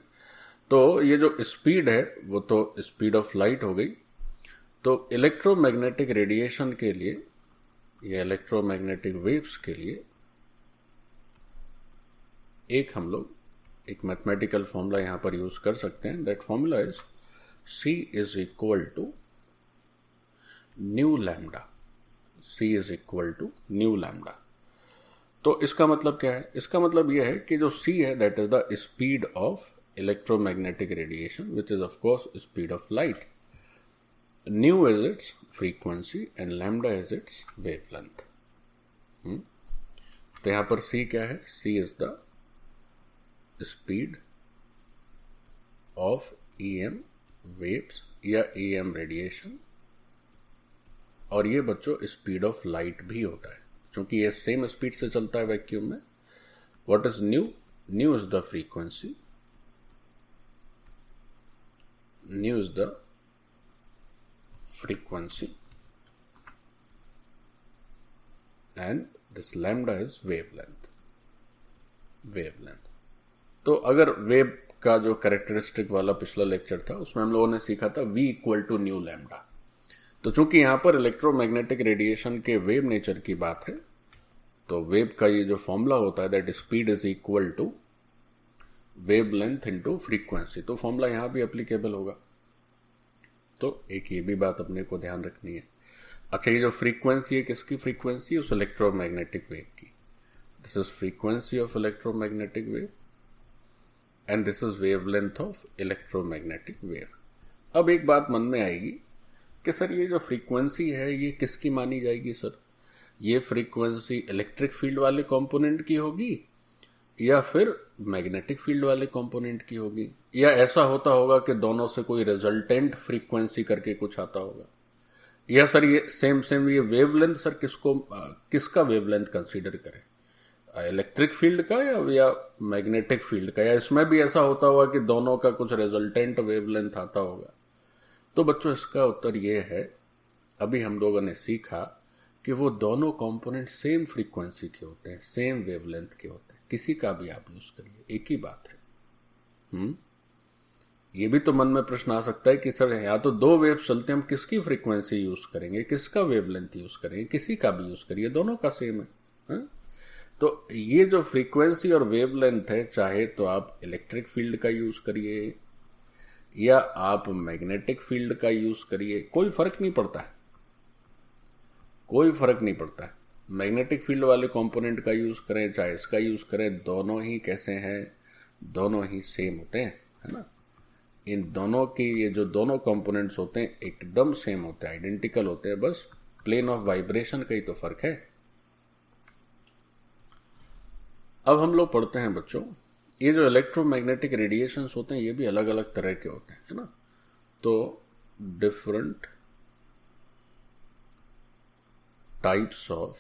तो ये जो स्पीड है वो तो स्पीड ऑफ लाइट हो गई. तो इलेक्ट्रोमैग्नेटिक रेडिएशन के लिए या इलेक्ट्रोमैग्नेटिक वेव्स के लिए हम लोग एक मैथमेटिकल फॉर्मूला यहां पर यूज कर सकते हैं. That formula is C is equal to nu lambda. C is equal to nu lambda. तो इसका मतलब क्या है? इसका मतलब यह है कि जो C है that is the speed of electromagnetic radiation, which is of course speed of light. Nu is its frequency and lambda is its wavelength. तो यहां पर C क्या है? C is the speed of EM waves या EM radiation, और ये बच्चों स्पीड ऑफ लाइट भी होता है, क्योंकि ये सेम स्पीड से चलता है वैक्यूम में. What is new? New is the frequency, nu is the frequency and this lambda is wavelength. तो अगर वेव का जो कैरेक्टरिस्टिक वाला पिछला लेक्चर था उसमें हम लोगों ने सीखा था V equal to nu lambda. तो चूंकि यहां पर इलेक्ट्रोमैग्नेटिक रेडिएशन के वेव नेचर की बात है, तो वेव का ये जो फॉर्मूला होता है that speed is equal to wavelength into frequency. तो फॉर्मूला यहां भी एप्लीकेबल होगा. तो एक ये भी बात अपने को ध्यान रखनी है. अच्छा, ये जो फ्रीक्वेंसी है किसकी फ्रीक्वेंसी? उस इलेक्ट्रोमैग्नेटिक वेव की. This is frequency of electromagnetic wave and this is wavelength of electromagnetic wave. अब एक बात मन में आएगी कि सर ये जो फ्रीक्वेंसी है ये किसकी मानी जाएगी? सर ये फ्रीक्वेंसी इलेक्ट्रिक फील्ड वाले कंपोनेंट की होगी या फिर मैग्नेटिक फील्ड वाले कंपोनेंट की होगी, या ऐसा होता होगा कि दोनों से कोई रिजल्टेंट फ्रीक्वेंसी करके कुछ आता होगा, या सर ये सेम ये वेवलेंथ सर किसका वेवलेंथ कंसीडर करें? इलेक्ट्रिक फील्ड का या मैग्नेटिक फील्ड का, या इसमें भी ऐसा होता होगा कि दोनों का कुछ रिजल्टेंट वेवलेंथ आता होगा? तो बच्चों इसका उत्तर ये है, अभी हम लोगों ने सीखा कि वो दोनों कंपोनेंट सेम फ्रीक्वेंसी के होते हैं, सेम वेवलेंथ के होते हैं. किसी का भी आप यूज करिए, एक ही बात है. ये भी तो मन में प्रश्न आ सकता है कि सर या तो दो वेव चलते हैं, हम किसकी फ्रीक्वेंसी यूज करेंगे, किसका वेवलेंथ यूज करेंगे? किसी का भी यूज करिए, दोनों का सेम है. तो ये जो फ्रीक्वेंसी और वेवलेंथ है, चाहे तो आप इलेक्ट्रिक फील्ड का यूज करिए या आप मैग्नेटिक फील्ड का यूज करिए, कोई फर्क नहीं पड़ता है, कोई फर्क नहीं पड़ता है. मैग्नेटिक फील्ड वाले कंपोनेंट का यूज करें चाहे इसका यूज करें, दोनों ही कैसे हैं, दोनों ही सेम होते हैं, है ना। इन दोनों की ये जो दोनों कंपोनेंट्स होते हैं एकदम सेम होते हैं, आइडेंटिकल होते हैं, बस प्लेन ऑफ वाइब्रेशन का ही तो फर्क है। अब हम लोग पढ़ते हैं बच्चों, ये जो इलेक्ट्रोमैग्नेटिक रेडिएशंस होते हैं ये भी अलग अलग तरह के होते हैं, है ना। तो different types of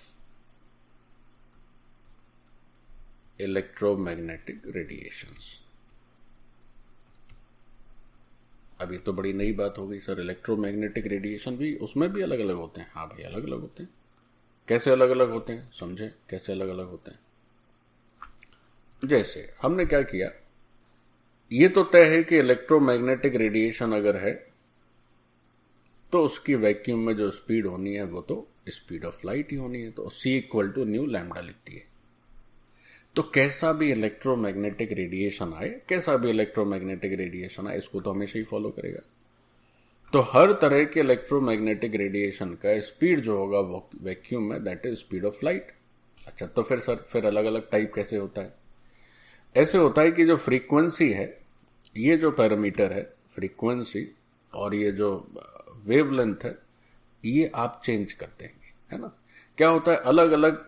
electromagnetic radiations. अभी तो बड़ी नई बात हो गई सर, इलेक्ट्रोमैग्नेटिक रेडिएशन भी उसमें भी अलग अलग होते हैं। हाँ भाई अलग अलग होते हैं। कैसे अलग अलग होते हैं, समझे कैसे अलग अलग होते हैं। जैसे हमने क्या किया, ये तो तय है कि इलेक्ट्रोमैग्नेटिक रेडिएशन अगर है तो उसकी वैक्यूम में जो स्पीड होनी है वो तो स्पीड ऑफ लाइट ही होनी है, तो C = न्यू लैम्डा लिखती है। तो कैसा भी इलेक्ट्रोमैग्नेटिक रेडिएशन आए, कैसा भी इलेक्ट्रोमैग्नेटिक रेडिएशन आए, इसको तो हमेशा ही फॉलो करेगा। तो हर तरह के इलेक्ट्रोमैग्नेटिक रेडिएशन का स्पीड जो होगा वैक्यूम में, that is speed of light. अच्छा तो फिर सर फिर अलग अलग टाइप कैसे होता है। ऐसे होता है कि जो फ्रीक्वेंसी है, ये जो पैरामीटर है फ्रीक्वेंसी, और ये जो वेवलेंथ है ये आप चेंज करते हैं, है ना। क्या होता है, अलग अलग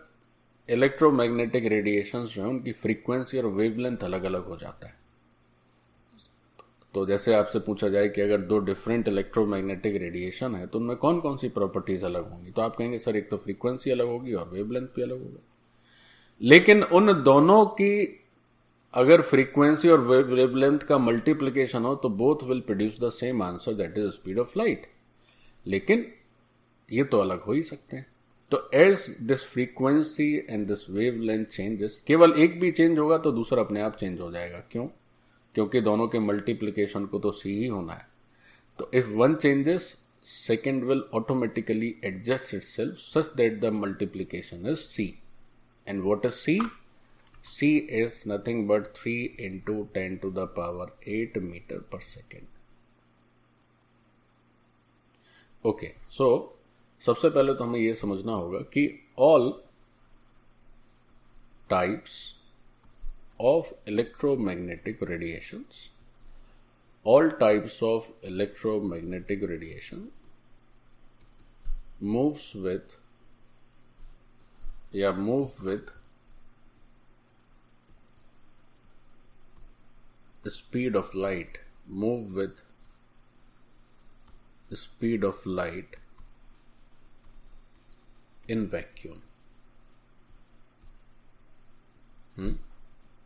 इलेक्ट्रोमैग्नेटिक रेडिएशंस जो है उनकी फ्रीक्वेंसी और वेवलेंथ अलग अलग हो जाता है। तो जैसे आपसे पूछा जाए कि अगर दो डिफरेंट इलेक्ट्रोमैग्नेटिक रेडिएशन है तो उनमें कौन कौन सी प्रॉपर्टीज अलग होंगी, तो आप कहेंगे सर एक तो फ्रीक्वेंसी अलग होगी और वेवलेंथ भी अलग होगा। लेकिन उन दोनों की अगर फ्रीक्वेंसी और वेवलेंथ का मल्टीप्लिकेशन हो तो both will produce the same answer, that is speed of light. लेकिन ये तो अलग हो ही सकते हैं। तो as this frequency and this wavelength changes, केवल एक भी चेंज होगा तो दूसरा अपने आप चेंज हो जाएगा। क्यों? क्योंकि दोनों के मल्टीप्लिकेशन को तो C ही होना है। तो if one changes, second will automatically adjust itself such that the multiplication is C। And what is C? C is nothing but 3 into 10 to the power 8 meter per second. Okay, so सबसे पहले तो हमें यह समझना होगा कि all types of electromagnetic radiations, all types of electromagnetic radiation move with speed of light, move with speed of light in vacuum.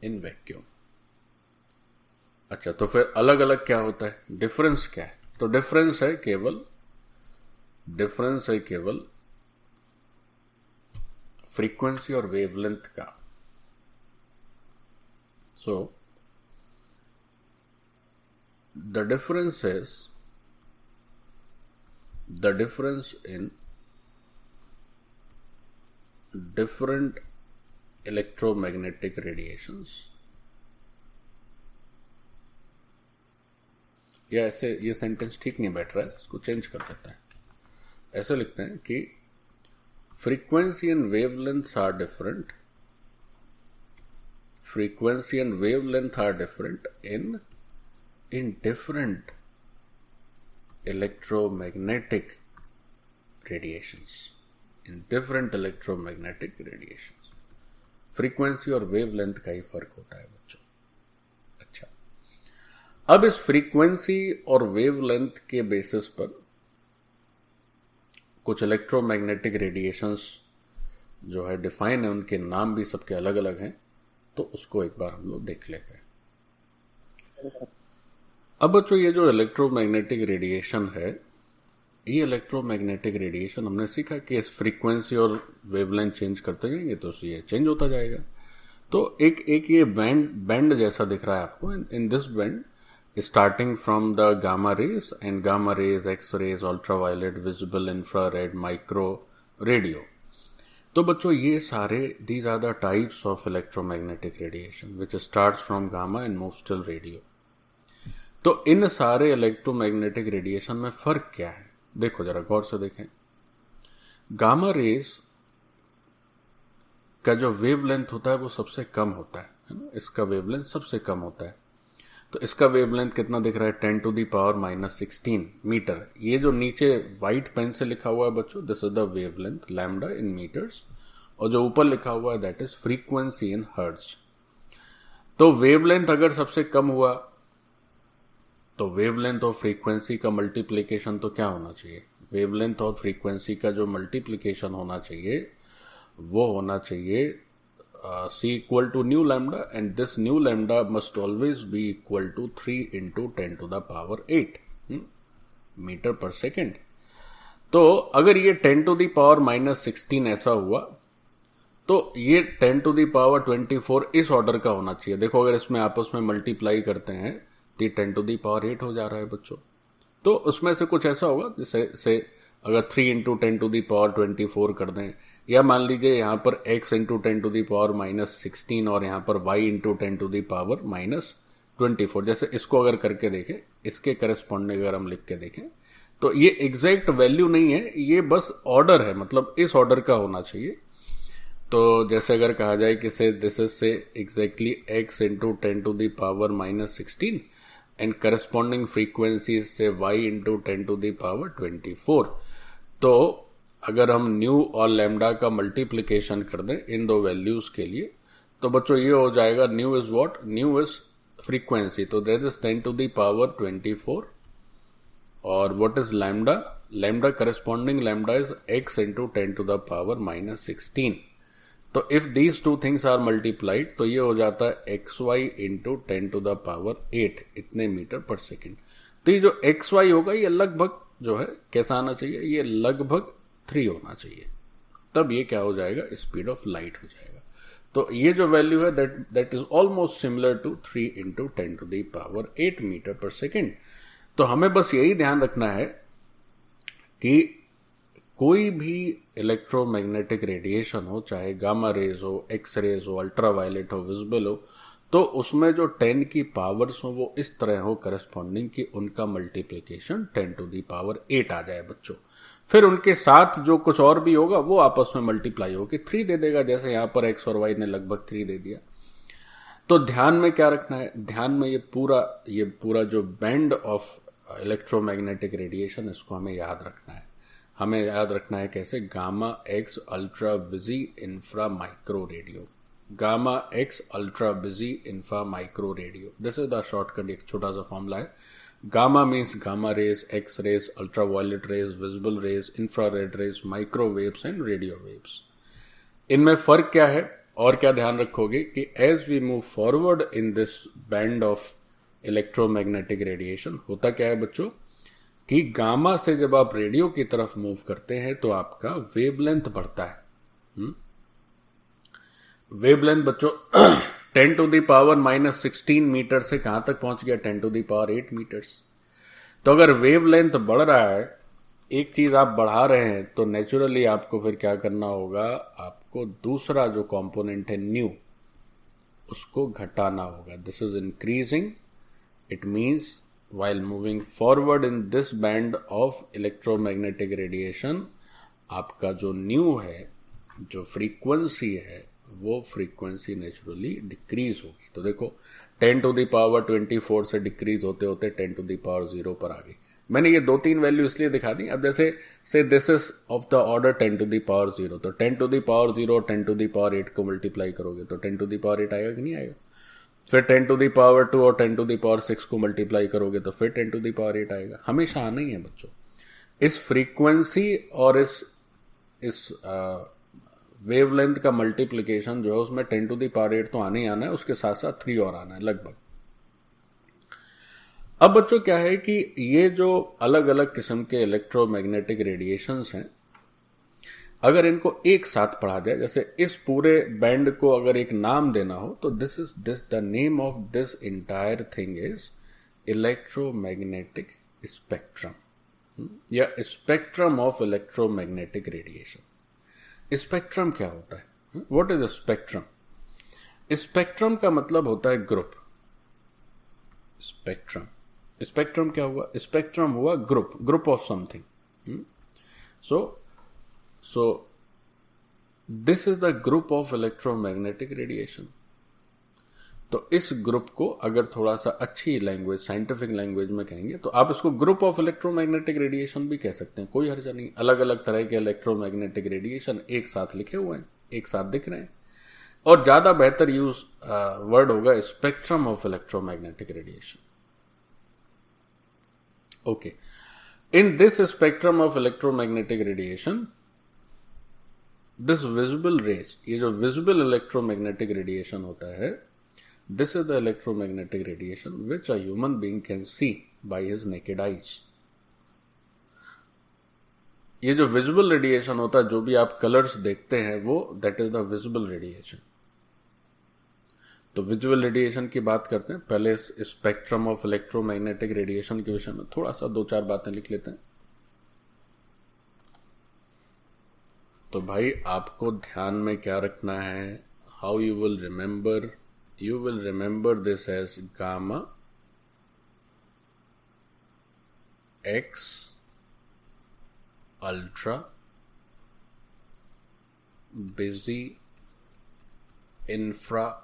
In vacuum. अच्छा तो फिर अलग अलग क्या होता है, डिफरेंस क्या है? तो डिफरेंस है केवल फ्रीक्वेंसी और वेवलेंथ का। सो the difference in different electromagnetic radiations, या ऐसे ये सेंटेंस ठीक नहीं बैठ रहा है, इसको चेंज कर देते हैं। ऐसे लिखते हैं कि frequency and wavelength are different, frequency and wavelength are different in different electromagnetic radiations, frequency और वेवलेंथ का ही फर्क होता है बच्चों। अच्छा अब इस फ्रीक्वेंसी और वेवलेंथ के बेसिस पर कुछ इलेक्ट्रोमैग्नेटिक रेडिएशंस जो है डिफाइन है, उनके नाम भी सबके अलग अलग हैं, तो उसको एक बार हम लोग देख लेते हैं। अब बच्चों ये जो इलेक्ट्रोमैग्नेटिक रेडिएशन है, ये इलेक्ट्रोमैग्नेटिक रेडिएशन हमने सीखा कि इस फ्रीक्वेंसी और वेवलेंथ चेंज करते जाएंगे तो ये चेंज होता जाएगा। तो एक ये बैंड जैसा दिख रहा है आपको। In this band starting from the gamma rays and gamma rays, X rays, ultraviolet, visible, infrared, micro, radio. तो बच्चों ये सारे these are the types of electromagnetic radiation which starts from gamma and moves till radio. तो इन सारे इलेक्ट्रोमैग्नेटिक रेडिएशन में फर्क क्या है, देखो जरा गौर से देखें। गामा रेज का जो वेवलेंथ होता है वो सबसे कम होता है ना, इसका वेवलेंथ सबसे कम होता है। तो इसका वेवलेंथ कितना दिख रहा है, 10⁻⁻16 मीटर। ये जो नीचे व्हाइट पेन से लिखा हुआ है बच्चों, this is the wavelength lambda in metres, और जो ऊपर लिखा हुआ है that is frequency in hertz. तो वेवलेंथ अगर सबसे कम हुआ तो वेवलेंथ और फ्रीक्वेंसी का मल्टीप्लिकेशन तो क्या होना चाहिए, वेवलेंथ और फ्रीक्वेंसी का जो मल्टीप्लिकेशन होना चाहिए वो होना चाहिए c equal to new lambda, and this new lambda must always be equal to 3 into 10⁸ metre per second. तो अगर ये 10⁻⁻16 ऐसा हुआ तो ये 10⁻24 इस ऑर्डर का होना चाहिए। देखो अगर इसमें आपस में मल्टीप्लाई करते हैं तो ये 10⁸ हो जा रहा है बच्चों। तो उसमें से कुछ ऐसा होगा जैसे अगर 3 इंटू 10⁻24 कर दें, या मान लीजिए यहाँ पर x इंटू 10⁻⁻16 और यहाँ पर y इंटू 10⁻⁻24, जैसे इसको अगर करके देखें, इसके करस्पॉन्डिंग अगर हम लिख के देखें तो ये एग्जैक्ट वैल्यू नहीं है, ये बस ऑर्डर है, मतलब इस ऑर्डर का होना चाहिए। तो जैसे अगर कहा जाए कि से दिस इज से exactly x into 10⁻⁻16 and corresponding frequency से y इंटू 10⁻24, तो अगर हम न्यू और लैम्डा का मल्टीप्लिकेशन कर दें इन दो वैल्यूज के लिए तो बच्चों ये हो जाएगा, nu is what, nu is frequency, तो दैट इज 10⁻24 और what is lambda, lambda corresponding lambda is x into 10⁻⁻16। तो if these two things are multiplied तो ये हो जाता है xy इंटू 10⁸, इतने मीटर पर सेकेंड। तो ये जो xy होगा ये लगभग जो है कैसा आना चाहिए, ये लगभग 3 होना चाहिए, तब ये क्या हो जाएगा, स्पीड ऑफ लाइट हो जाएगा। तो ये जो वैल्यू है that is almost similar to 3 into 10⁸ metre per second. तो हमें बस यही ध्यान रखना है कि कोई भी इलेक्ट्रोमैग्नेटिक रेडिएशन हो, चाहे गामा रेज हो, एक्स रेज हो, अल्ट्रावायलेट हो, विजिबल हो, तो उसमें जो 10 की पावर्स हो वो इस तरह हो करस्पॉन्डिंग कि उनका मल्टीप्लिकेशन 10⁸ आ जाए बच्चों। फिर उनके साथ जो कुछ और भी होगा वो आपस में मल्टीप्लाई होकर 3 दे देगा, जैसे यहां पर एक्स और वाई ने लगभग 3 दे दिया। तो ध्यान में क्या रखना है, ध्यान में ये पूरा जो बैंड ऑफ इलेक्ट्रोमैग्नेटिक रेडिएशन, इसको हमें याद रखना है। हमें याद रखना है कैसे, gamma X ultra visi infra micro radio, gamma X ultra visi infra micro radio, this is the shortcut, एक छोटा सा फॉर्मूला है। Gamma means gamma rays, X rays, ultraviolet rays, visible rays, infrared rays, microwaves and radio waves. इनमें फर्क क्या है और क्या ध्यान रखोगे कि as we move forward in this band of electromagnetic radiation, होता क्या है बच्चों कि गामा से जब आप रेडियो की तरफ मूव करते हैं तो आपका वेवलेंथ बढ़ता है। वेवलेंथ बच्चों 10⁻⁻16 मीटर से कहां तक पहुंच गया, 10⁸ मीटर्स। तो अगर वेवलेंथ बढ़ रहा है, एक चीज आप बढ़ा रहे हैं, तो नेचुरली आपको फिर क्या करना होगा, आपको दूसरा जो कंपोनेंट है न्यू, उसको घटाना होगा। This is increasing, it means while moving forward in this band of electromagnetic radiation, आपका जो न्यू है, जो फ्रीक्वेंसी है, वो फ्रीक्वेंसी नेचुरली डिक्रीज होगी। तो देखो 10⁻24 से डिक्रीज होते होते 10⁻0 पर आ गई। मैंने ये 2-3 वैल्यू इसलिए दिखा दी। अब जैसे से this is of the order 10⁻0, तो 10⁻0 और 10⁸ को मल्टीप्लाई करोगे तो 10⁸ आएगा कि नहीं आएगा। फिर 10⁻2 और 10⁻6 को मल्टीप्लाई करोगे तो फिर 10⁸ आएगा। हमेशा आना ही है बच्चों। इस फ्रीक्वेंसी और इस वेवलेंथ का मल्टीप्लिकेशन जो है उसमें 10⁸ तो आना ही आना है, उसके साथ साथ 3 और आना है लगभग। अब बच्चों क्या है कि ये जो अलग अलग किस्म के इलेक्ट्रोमैग्नेटिक रेडिएशंस हैं, अगर इनको एक साथ पढ़ा जाए, जैसे इस पूरे बैंड को अगर एक नाम देना हो तो the name of this entire thing is electromagnetic spectrum या spectrum of electromagnetic radiation. Spectrum क्या होता है, व्हाट इज स्पेक्ट्रम? स्पेक्ट्रम का मतलब होता है ग्रुप। स्पेक्ट्रम क्या हुआ? स्पेक्ट्रम हुआ group of something. So this is the group of electromagnetic radiation. तो इस ग्रुप को अगर थोड़ा सा अच्छी लैंग्वेज, साइंटिफिक लैंग्वेज में कहेंगे तो आप इसको ग्रुप ऑफ इलेक्ट्रोमैग्नेटिक रेडिएशन भी कह सकते हैं, कोई हर्जा नहीं। अलग अलग तरह के इलेक्ट्रोमैग्नेटिक रेडिएशन एक साथ लिखे हुए हैं, एक साथ दिख रहे हैं। और ज्यादा बेहतर यूज वर्ड होगा spectrum of electromagnetic radiation. Okay, in this spectrum of electromagnetic radiation, this visible raise, ये जो विजिबल इलेक्ट्रोमैग्नेटिक रेडिएशन होता है, this is the electromagnetic radiation which a human being can see by his naked eyes. ये जो विजिबल रेडिएशन होता है, जो भी आप कलर्स देखते हैं, वो that is the visible radiation. तो विजुअल रेडिएशन की बात करते हैं। पहले स्पेक्ट्रम ऑफ इलेक्ट्रोमैग्नेटिक रेडिएशन के विषय में थोड़ा सा 2-4 बातें लिख लेते हैं। तो भाई आपको ध्यान में क्या रखना है, how you will remember this as gamma X ultra busy infra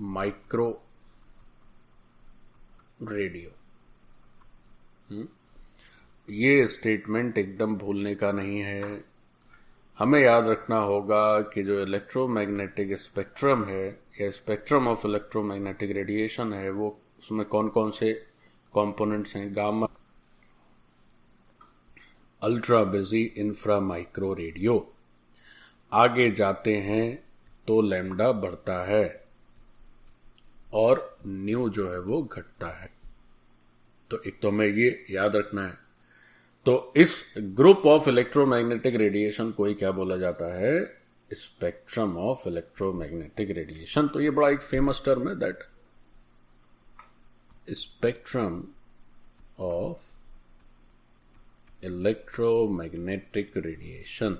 micro radio. ये स्टेटमेंट एकदम भूलने का नहीं है। हमें याद रखना होगा कि जो इलेक्ट्रोमैग्नेटिक स्पेक्ट्रम है या स्पेक्ट्रम ऑफ इलेक्ट्रोमैग्नेटिक रेडिएशन है, वो उसमें कौन कौन से कंपोनेंट्स हैं। Gamma, ultra busy, infra, micro radio. आगे जाते हैं तो लैम्डा बढ़ता है और न्यू जो है वो घटता है। तो एक तो हमें ये याद रखना है। तो इस ग्रुप ऑफ इलेक्ट्रोमैग्नेटिक रेडिएशन को ही क्या बोला जाता है, स्पेक्ट्रम ऑफ इलेक्ट्रोमैग्नेटिक रेडिएशन। तो ये बड़ा एक फेमस टर्म है, that spectrum of electromagnetic radiation.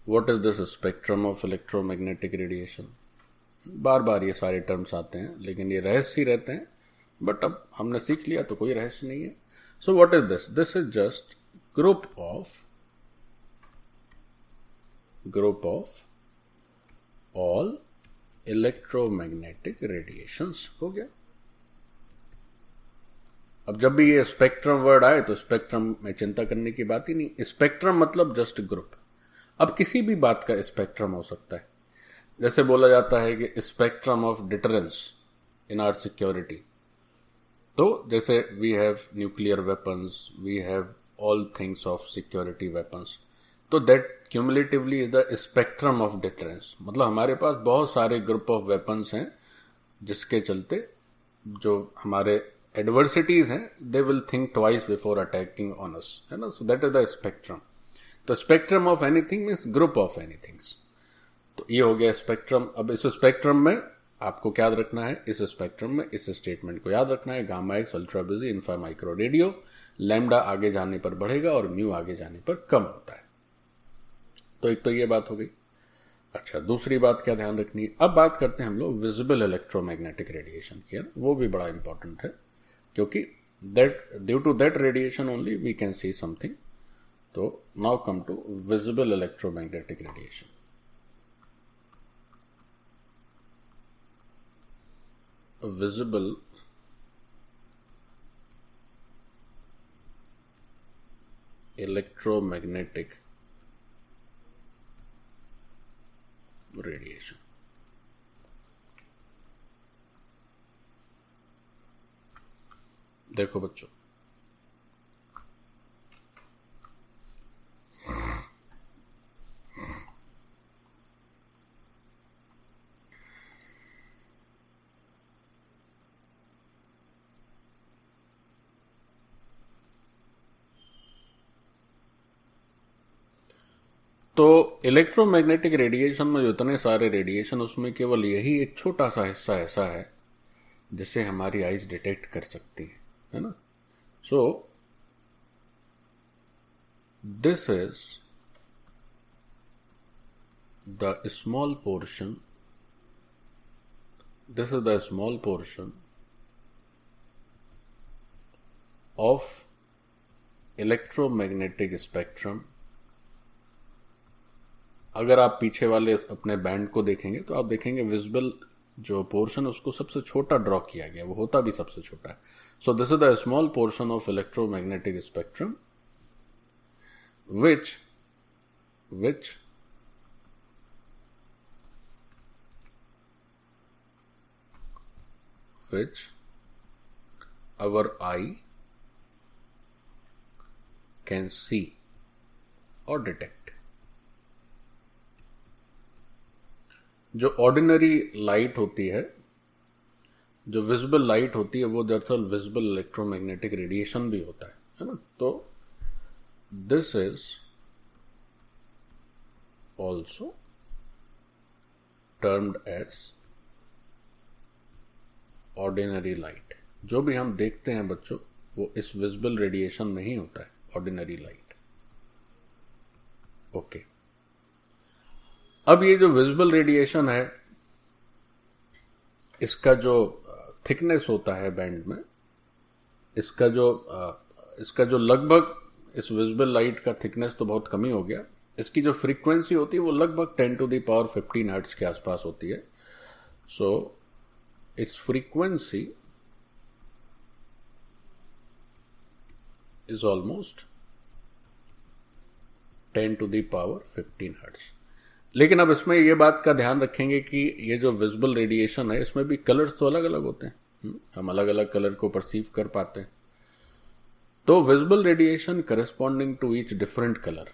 What is this spectrum of electromagnetic radiation? बार बार ये सारे टर्म्स आते हैं, लेकिन ये रहस्य ही रहते हैं, बट अब हमने सीख लिया तो कोई रहस्य नहीं है। So what is this? This is just group of all electromagnetic radiations. हो गया। अब जब भी ये स्पेक्ट्रम वर्ड आए तो स्पेक्ट्रम में चिंता करने की बात ही नहीं। स्पेक्ट्रम मतलब जस्ट ग्रुप। अब किसी भी बात का स्पेक्ट्रम हो सकता है। जैसे बोला जाता है कि spectrum of deterrence in our security. तो जैसे we have nuclear weapons, we have all things of security weapons, तो that cumulatively is the spectrum of deterrence. मतलब हमारे पास बहुत सारे ग्रुप ऑफ वेपन्स हैं जिसके चलते जो हमारे एडवर्सिटीज हैं, they will think twice before attacking on us, है ना। So that is the spectrum. तो spectrum of anything means group of anythings. तो ये हो गया स्पेक्ट्रम। अब इस स्पेक्ट्रम में आपको क्या याद रखना है, इस स्पेक्ट्रम में इस स्टेटमेंट को याद रखना है, gamma X ultra busy infra micro radio. Lambda आगे जाने पर बढ़ेगा और म्यू आगे जाने पर कम होता है। तो एक तो ये बात हो गई। अच्छा, दूसरी बात क्या ध्यान रखनी है, अब बात करते हैं हम लोग विजिबल इलेक्ट्रोमैग्नेटिक रेडिएशन की, है ना। वो भी बड़ा इंपॉर्टेंट है, क्योंकि that due to that radiation only we can see something. तो now come to visible electromagnetic radiation. visible electromagnetic radiation। देखो बच्चों, तो इलेक्ट्रोमैग्नेटिक रेडिएशन में जो इतने सारे रेडिएशन, उसमें केवल यही एक छोटा सा हिस्सा ऐसा है जिसे हमारी आइज डिटेक्ट कर सकती है ना। So this is the small portion, this is the small portion of electromagnetic spectrum, अगर आप पीछे वाले अपने बैंड को देखेंगे तो आप देखेंगे विजिबल जो पोर्शन उसको सबसे छोटा ड्रॉ किया गया, वो होता भी सबसे छोटा है. So this is the small portion of electromagnetic spectrum which our eye can see or detect. जो ऑर्डिनरी लाइट होती है, जो विजिबल लाइट होती है, वो दरअसल विजिबल इलेक्ट्रोमैग्नेटिक रेडिएशन भी होता है ना. तो this is also termed as ordinary light. जो भी हम देखते हैं बच्चों, वो इस विजिबल रेडिएशन में ही होता है, ऑर्डिनरी लाइट. ओके, अब ये जो विजिबल रेडिएशन है, इसका जो थिकनेस होता है बैंड में, इसका जो लगभग, इस विजिबल लाइट का थिकनेस तो बहुत कम ही हो गया. इसकी जो फ्रीक्वेंसी होती है वो लगभग 10⁻15 हर्ट्ज के आसपास होती है. So it's frequency is almost 10⁻15 hertz. लेकिन अब इसमें ये बात का ध्यान रखेंगे कि ये जो विजिबल रेडिएशन है, इसमें भी कलर्स तो अलग अलग होते हैं. हम अलग अलग कलर को परसीव कर पाते हैं. तो visible radiation corresponding to each different color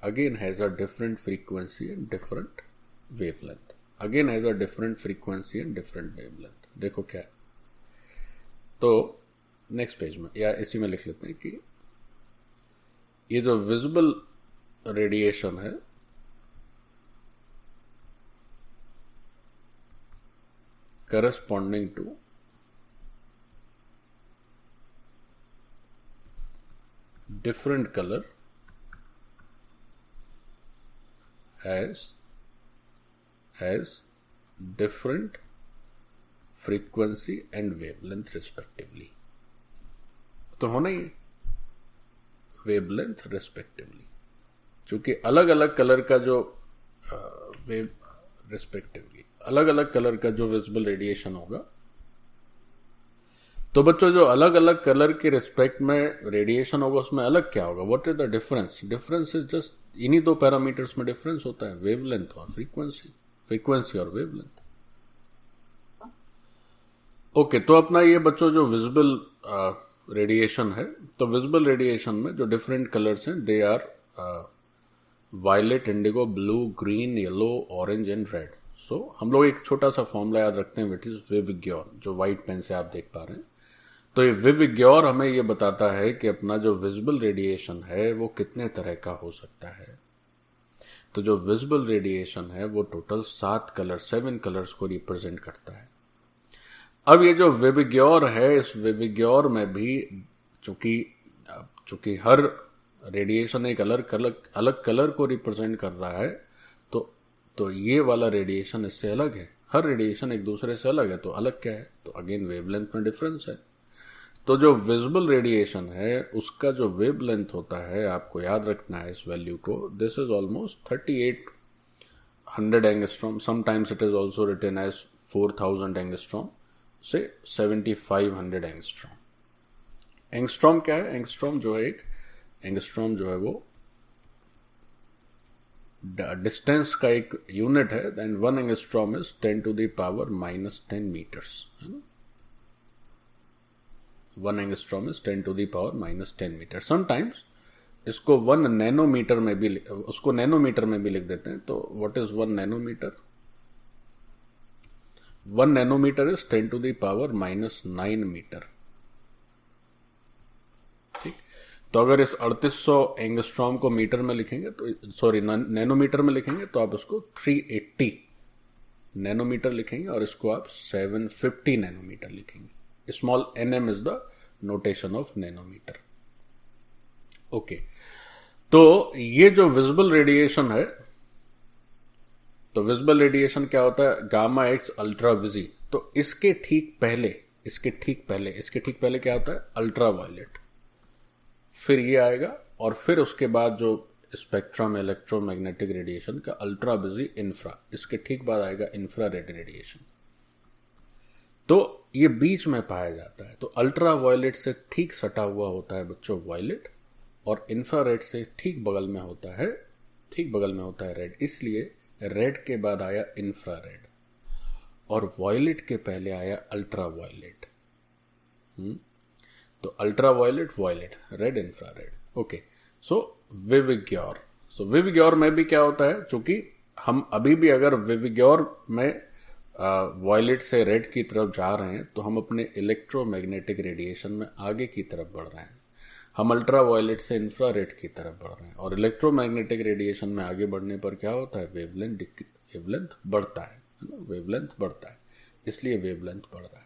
again has a different frequency and different wavelength. Again has a different frequency and different wavelength. देखो क्या है. तो नेक्स्ट पेज में या इसी में लिख लेते हैं कि ये जो visible radiation है, corresponding to different color has different frequency and wavelength respectively. तो होना ही है wavelength respectively, चूंकि अलग अलग कलर का जो वेव रिस्पेक्टिवली अलग अलग कलर का जो विजिबल रेडिएशन होगा, तो बच्चों जो अलग अलग कलर के रिस्पेक्ट में रेडिएशन होगा उसमें अलग क्या होगा? What is the difference? Difference is just इन्हीं दो पैरामीटर्स में डिफरेंस होता है, वेवलेंथ और फ्रीक्वेंसी और वेवलेंथ. ओके, तो अपना ये बच्चों जो विजिबल रेडिएशन है, तो विजिबल रेडिएशन में जो डिफरेंट कलर्स हैं, they are violet, indigo, blue, green, yellow, orange and red. So हम लोग एक छोटा सा फॉर्मूला याद रखते हैं, विच इज विविग्योर, जो व्हाइट पेन से आप देख पा रहे हैं. तो ये विविग्योर हमें ये बताता है कि अपना जो विजिबल रेडिएशन है वो कितने तरह का हो सकता है. तो जो विजिबल रेडिएशन है वो टोटल 7 कलर्स को रिप्रेजेंट करता है. अब ये जो विविग्योर है, इस विविग्योर में भी चूंकि हर रेडिएशन एक अलग कलर को रिप्रेजेंट कर रहा है, तो ये वाला रेडिएशन इससे अलग है. हर रेडिएशन एक दूसरे से अलग है, तो अलग क्या है? तो अगेन वेवलेंथ में डिफरेंस है. तो जो विजिबल रेडिएशन है उसका जो वेवलेंथ होता है, आपको याद रखना है इस वैल्यू को, this is almost 3800 angstrom. Sometimes it is also written as 4000 angstrom से 7500 एंगस्ट्रॉम. एंगस्ट्रॉम क्या है? एंगस्ट्रॉम जो है वो डिस्टेंस का एक यूनिट है. देन 1 एंगस्ट्रॉम इज 10⁻⁻10 मीटर्स, है ना. 1 एंगस्ट्रॉम इज 10⁻⁻10 मीटर. समटाइम्स इसको 1 नैनोमीटर में भी, उसको नैनोमीटर में भी लिख देते हैं. तो what is 1 nanometre? 1 nanometre is 10⁻⁻9 metre. ठीक. तो अगर इस 3800 एंगस्ट्रॉम को मीटर में लिखेंगे, तो सॉरी नैनोमीटर में लिखेंगे, तो आप उसको 380 नैनोमीटर लिखेंगे और इसको आप 750 नैनोमीटर लिखेंगे. Small nm is the notation of nanometre. Okay, तो ये जो विजिबल रेडिएशन है, तो विजिबल रेडिएशन क्या होता है? गामा एक्स अल्ट्रा विजी. तो इसके ठीक पहले क्या होता है? Ultraviolet. फिर ये आएगा, और फिर उसके बाद जो स्पेक्ट्रम इलेक्ट्रोमैग्नेटिक रेडिएशन का अल्ट्रा बिजी इंफ्रा, इसके ठीक बाद आएगा इंफ्रारेड रेडिएशन। तो ये बीच में पाया जाता है। तो अल्ट्रा वायलेट से ठीक सटा हुआ होता है बच्चों वायलेट, और इंफ्रारेड से ठीक बगल में होता है रेड। इसलिए रेड के बाद आया इंफ्रारेड, और वायलेट के पहले आया अल्ट्रा वायलेट। तो ultra violet, red, infrared. Okay, सो विविग्योर। विविग्योर में भी क्या होता है, चूंकि हम अभी भी अगर विविग्योर में वायलेट से रेड की तरफ जा रहे हैं तो हम अपने इलेक्ट्रोमैग्नेटिक रेडिएशन में आगे की तरफ बढ़ रहे हैं। हम अल्ट्रा वायलेट से इंफ्रारेड की तरफ बढ़ रहे हैं, और इलेक्ट्रोमैग्नेटिक रेडिएशन में आगे बढ़ने पर क्या होता है, वेवलेंथ बढ़ता है ना, वेवलेंथ बढ़ता है, इसलिए वेवलेंथ बढ़ रहा है।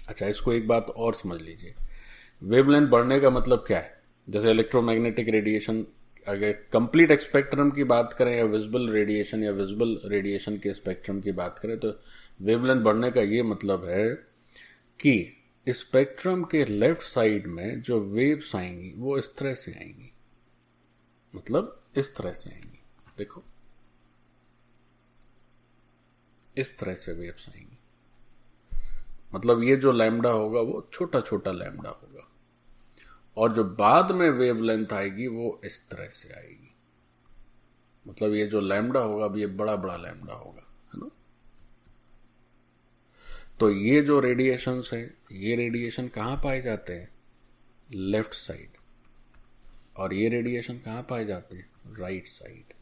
अच्छा, इसको एक बात और समझ लीजिए, वेवलेंथ बढ़ने का मतलब क्या है। जैसे इलेक्ट्रोमैग्नेटिक रेडिएशन, अगर कंप्लीट स्पेक्ट्रम की बात करें या विजिबल रेडिएशन के स्पेक्ट्रम की बात करें, तो वेवलेंथ बढ़ने का ये मतलब है कि स्पेक्ट्रम के लेफ्ट साइड में जो वेव्स आएंगी वो इस तरह से आएंगी, मतलब इस तरह से आएंगी। देखो, इस तरह से वेव्स आएंगी, मतलब ये जो लैम्डा होगा वो छोटा छोटा लैम्डा होगा, और जो बाद में वेवलेंथ आएगी वो इस तरह से आएगी। मतलब ये जो लैम्डा होगा, अब ये बड़ा बड़ा लैम्डा होगा, है ना। तो ये जो रेडिएशंस है, ये रेडिएशन कहाँ पाए जाते हैं, लेफ्ट साइड, और ये रेडिएशन कहाँ पाए जाते हैं, राइट साइड।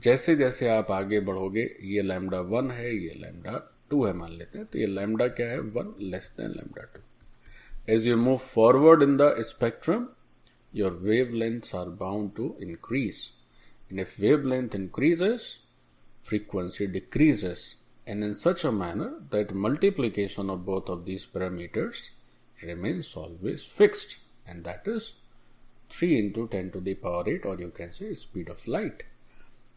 जैसे जैसे आप आगे बढ़ोगे, ये लैम्डा 1 है, ये लैम्डा 2 है मान लेते हैं, तो ये लैम्डा क्या है, 1 less than lambda 2। As you move forward in the spectrum, your wavelengths are bound to increase. And if wavelength increases, frequency decreases. And in such a manner that multiplication of both of these parameters remains always fixed. And that is 3 into 10 to the power 8, or you can say speed of light.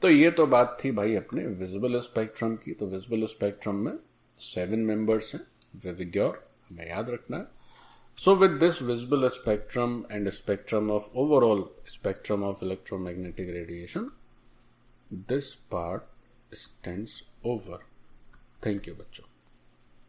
तो ये तो बात थी भाई अपने विजिबल स्पेक्ट्रम की। तो विजिबल स्पेक्ट्रम में 7 मेंबर्स हैं, विविग्योर हमें याद रखना है। So with this visible spectrum and spectrum of overall spectrum of electromagnetic radiation, this part stands over. Thank you बच्चों।